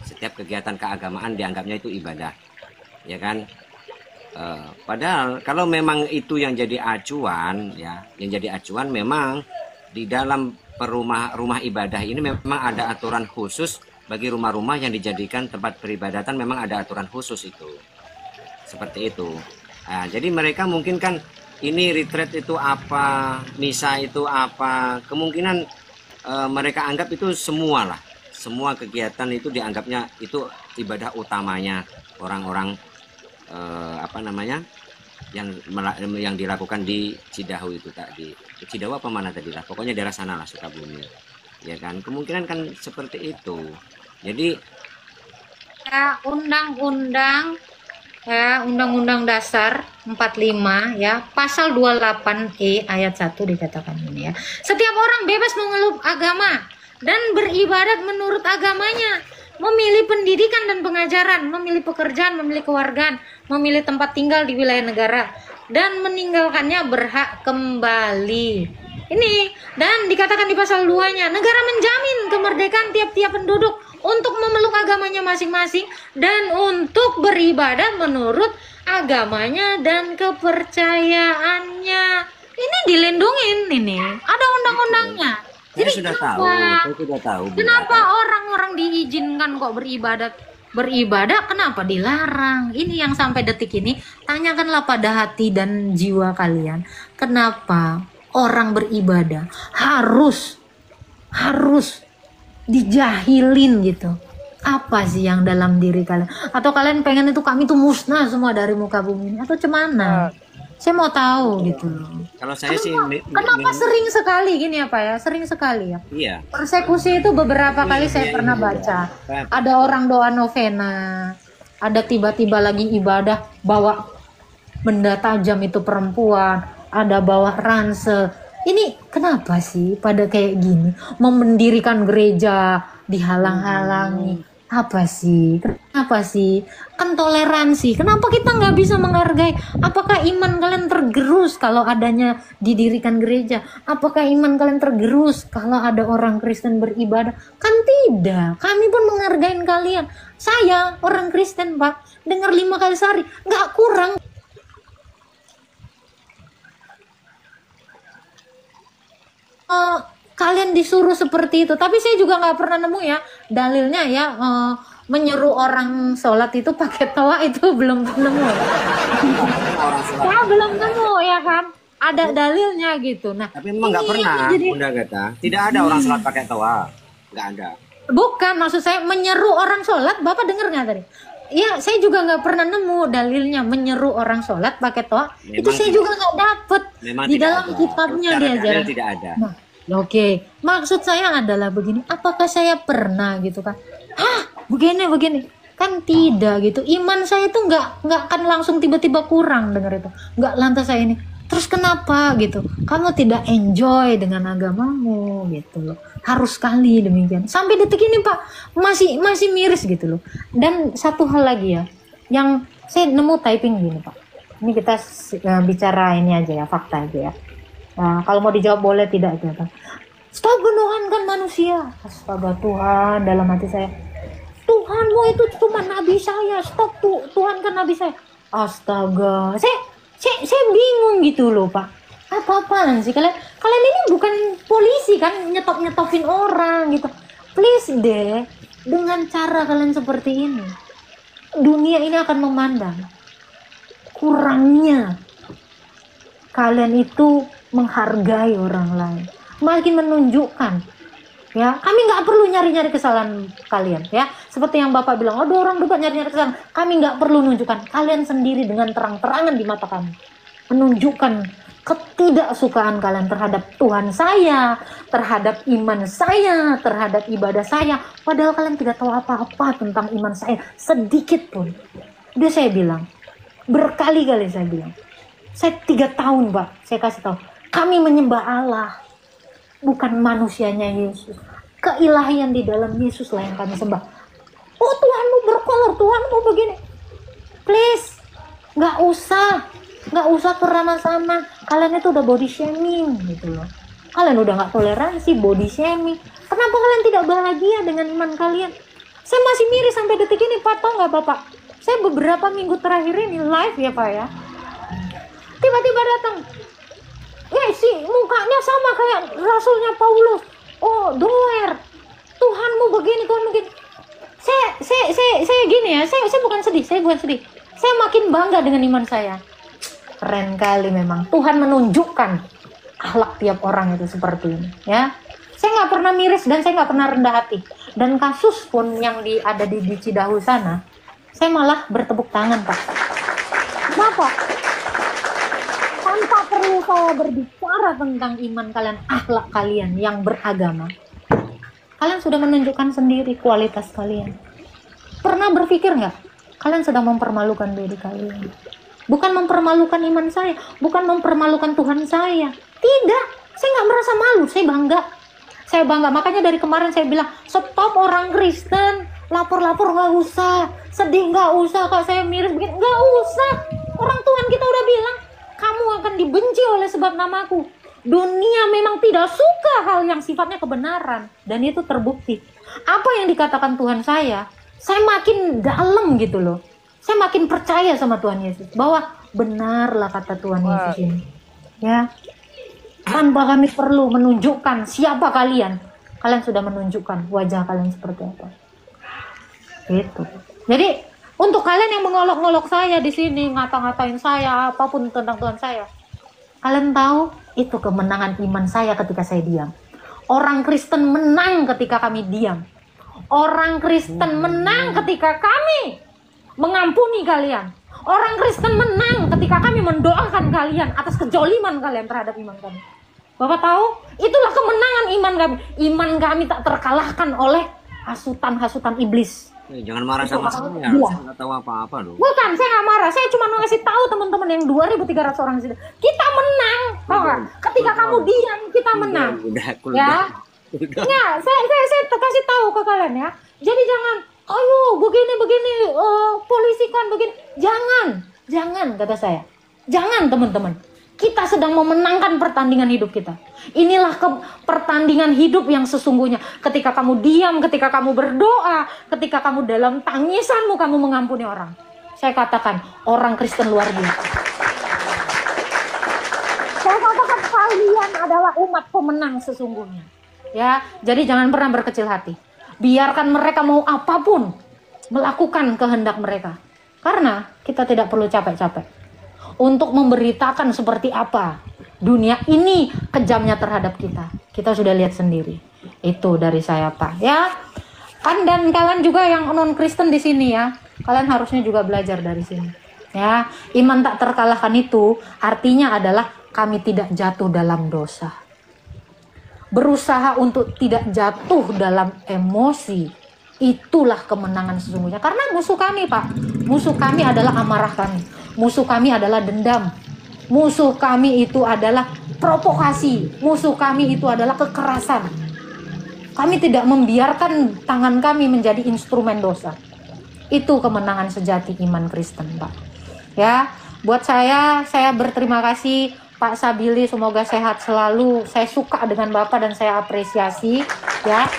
Setiap kegiatan keagamaan dianggapnya itu ibadah, ya kan? Padahal kalau memang itu yang jadi acuan, ya, yang jadi acuan memang di dalam rumah ibadah ini memang ada aturan khusus bagi rumah-rumah yang dijadikan tempat peribadatan, memang ada aturan khusus itu, seperti itu. Nah, jadi mereka mungkin kan ini retreat itu apa, misa itu apa, kemungkinan mereka anggap itu semua lah. Semua kegiatan itu dianggapnya itu ibadah utamanya orang-orang apa namanya yang dilakukan di Cidahu itu tadi. Cidahu apa mana tadi lah, pokoknya daerah sana lah, Sukabumi, ya kan. Kemungkinan kan seperti itu. Jadi Ya, Undang-Undang Dasar 45 ya, pasal 28E ayat 1 dikatakan ini ya. Setiap orang bebas mengeluh agama dan beribadat menurut agamanya, memilih pendidikan dan pengajaran, memilih pekerjaan, memilih kewargaan, memilih tempat tinggal di wilayah negara, dan meninggalkannya berhak kembali. Ini, dan dikatakan di pasal 2-nya, negara menjamin kemerdekaan tiap-tiap penduduk untuk memeluk agamanya masing-masing dan untuk beribadah menurut agamanya dan kepercayaannya. Ini dilindungin, ini ada undang-undangnya. saya sudah tahu, Bunda. Kenapa orang-orang diizinkan kok beribadah, kenapa dilarang? Ini yang sampai detik ini, tanyakanlah pada hati dan jiwa kalian, kenapa orang beribadah harus dijahilin gitu? Apa sih yang dalam diri kalian? Atau kalian pengen itu kami tuh musnah semua dari muka bumi ini? Atau cemana? Saya mau tahu gitu loh. Kalau saya sih Kenapa sering sekali gini apa ya? Sering sekali ya. iya. Persekusi itu beberapa kali saya pernah baca. Ada orang doa novena, ada tiba-tiba lagi ibadah bawa benda tajam itu perempuan, ada bawa ransel. Ini kenapa sih pada kayak gini? Mendirikan gereja dihalang-halangi. Apa sih? Kenapa sih? Kan toleransi. Kenapa kita nggak bisa menghargai? Apakah iman kalian tergerus kalau adanya didirikan gereja? Apakah iman kalian tergerus kalau ada orang Kristen beribadah? Kan tidak. Kami pun menghargai kalian. Saya orang Kristen, Pak. Dengar 5 kali sehari, nggak kurang. Kalian disuruh seperti itu, tapi saya juga nggak pernah nemu ya dalilnya ya, menyuruh orang sholat itu pakai toa, itu belum nemu. Saya belum nemu ya kan, ada dalilnya gitu. Nah, Tapi memang nggak pernah, Bunda Agatha. Tidak ada orang sholat pakai toa, nggak ada. bukan maksud saya menyeru orang sholat. Bapak dengar nggak tadi? Ya, saya juga nggak pernah nemu dalilnya menyeru orang sholat pakai toa. Itu Memang saya tidak. juga nggak dapet Memang di tidak dalam ada. kitabnya Secara diajarin. dalil tidak ada. Nah, oke. Maksud saya adalah begini, apakah saya pernah gitu kan? Begini. Kan tidak gitu. Iman saya itu nggak akan langsung tiba-tiba kurang dengar itu. Nggak lantas saya ini. Terus kenapa gitu? Kamu tidak enjoy dengan agamamu gitu loh. Harus sekali demikian. Sampai detik ini Pak masih miris gitu loh. Dan satu hal lagi ya, yang saya nemu typing gini Pak. Ini kita bicara ini aja ya, fakta aja ya. Nah, kalau mau dijawab boleh, tidak gitu. Stop menuhankan manusia. Astaga Tuhan, dalam hati saya. Tuhanmu itu cuma nabi saya. Stop Tuhankan nabi saya. Astaga. Saya bingung gitu loh Pak. Apa-apaan sih kalian ini bukan polisi kan nyetopin orang gitu. Please deh, dengan cara kalian seperti ini, dunia ini akan memandang kurangnya kalian itu menghargai orang lain, makin menunjukkan ya, kami nggak perlu nyari-nyari kesalahan kalian ya, seperti yang Bapak bilang, ada orang debat nyari-nyari kesalahan, kami nggak perlu nunjukkan, kalian sendiri dengan terang-terangan di mata kami menunjukkan ketidaksukaan kalian terhadap Tuhan saya, terhadap iman saya, terhadap ibadah saya, padahal kalian tidak tahu apa-apa tentang iman saya sedikit pun. Udah saya bilang, berkali-kali saya bilang, saya 3 tahun Pak, saya kasih tahu, kami menyembah Allah, bukan manusianya Yesus. Keilahian di dalam Yesus lah yang kami sembah. Oh Tuhanmu berkolor, Tuhanmu begini. Please, nggak usah bersama-sama. Kalian itu udah body shaming gitu loh. Kalian udah nggak toleransi, body shaming. Kenapa kalian tidak bahagia dengan iman kalian? Saya masih miris sampai detik ini, Pak. Tahu nggak Bapak? Saya beberapa minggu terakhir ini live ya Pak ya. Tiba-tiba datang. Si mukanya sama kayak rasulnya Paulus. Oh, doer. Tuhanmu begini, Tuhan begini. Saya gini ya. Saya bukan sedih. Saya makin bangga dengan iman saya. Keren kali memang. Tuhan menunjukkan akhlak tiap orang itu seperti ini. Ya, saya nggak pernah miris dan saya nggak pernah rendah hati. Dan kasus pun yang ada di Cidahu sana, saya malah bertepuk tangan Pak. Kenapa? Tanpa perlu saya berbicara tentang iman kalian, akhlak kalian yang beragama, kalian sudah menunjukkan sendiri kualitas kalian. Pernah berpikir nggak? Kalian sedang mempermalukan diri kalian. Bukan mempermalukan iman saya, bukan mempermalukan Tuhan saya. Tidak, saya nggak merasa malu, saya bangga. Makanya dari kemarin saya bilang, stop orang Kristen, lapor-lapor nggak usah, sedih nggak usah, kok saya miris begini, nggak usah. Orang Tuhan kita udah bilang, kamu akan dibenci oleh sebab namaku. Dunia memang tidak suka hal yang sifatnya kebenaran, dan itu terbukti. Apa yang dikatakan Tuhan saya makin dalam gitu loh. Saya makin percaya sama Tuhan Yesus bahwa benarlah kata Tuhan Yesus ini. Ya, tanpa kami perlu menunjukkan siapa kalian sudah menunjukkan wajah kalian seperti apa. Gitu. Jadi untuk kalian yang mengolok-ngolok saya di sini, ngata-ngatain saya apapun tentang Tuhan saya, kalian tahu itu kemenangan iman saya ketika saya diam. Orang Kristen menang ketika kami diam. Orang Kristen menang ketika kami mengampuni kalian. Orang Kristen menang ketika kami mendoakan kalian atas kejoliman kalian terhadap iman kami. Bapak tahu? Itulah kemenangan iman kami. Iman kami tak terkalahkan oleh hasutan-hasutan iblis. Jangan marah sama saya. Saya nggak tahu apa-apa loh. Bukan, saya nggak marah. Saya cuma ngasih tahu teman-teman yang 2.300 orang di sini. Kita menang. Tahu nggak? Ketika kamu diam, kita menang. Ya. Ya, saya kasih tahu ke kalian ya. Jadi jangan, ayo begini polisi kan begini. Jangan kata saya. Jangan teman-teman. Kita sedang memenangkan pertandingan hidup kita. Inilah pertandingan hidup yang sesungguhnya. Ketika kamu diam, ketika kamu berdoa, ketika kamu dalam tangisanmu kamu mengampuni orang. Saya katakan orang Kristen luar biasa. Saya katakan kalian adalah umat pemenang sesungguhnya. Ya, jadi jangan pernah berkecil hati. Biarkan mereka mau apapun melakukan kehendak mereka. Karena kita tidak perlu capek-capek untuk memberitakan seperti apa dunia ini kejamnya terhadap kita. Kita sudah lihat sendiri. Itu dari saya Pak. Ya, kan dan kalian juga yang non Kristen di sini ya, kalian harusnya juga belajar dari sini. Ya, iman tak terkalahkan itu artinya adalah kami tidak jatuh dalam dosa. Berusaha untuk tidak jatuh dalam emosi, itulah kemenangan sesungguhnya. Karena musuh kami Pak, musuh kami adalah amarah kami, musuh kami adalah dendam, musuh kami itu adalah provokasi, musuh kami itu adalah kekerasan. Kami tidak membiarkan tangan kami menjadi instrumen dosa. Itu kemenangan sejati iman Kristen Pak. Ya, buat saya berterima kasih Pak Sabili, semoga sehat selalu. Saya suka dengan Bapak dan saya apresiasi. Ya,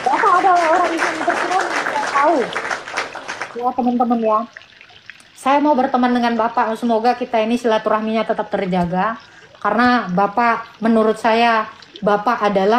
Bapak adalah orang yang berkenan, saya tahu. Ya teman-teman ya, saya mau berteman dengan Bapak. Semoga kita ini silaturahminya tetap terjaga. Karena Bapak, menurut saya, Bapak adalah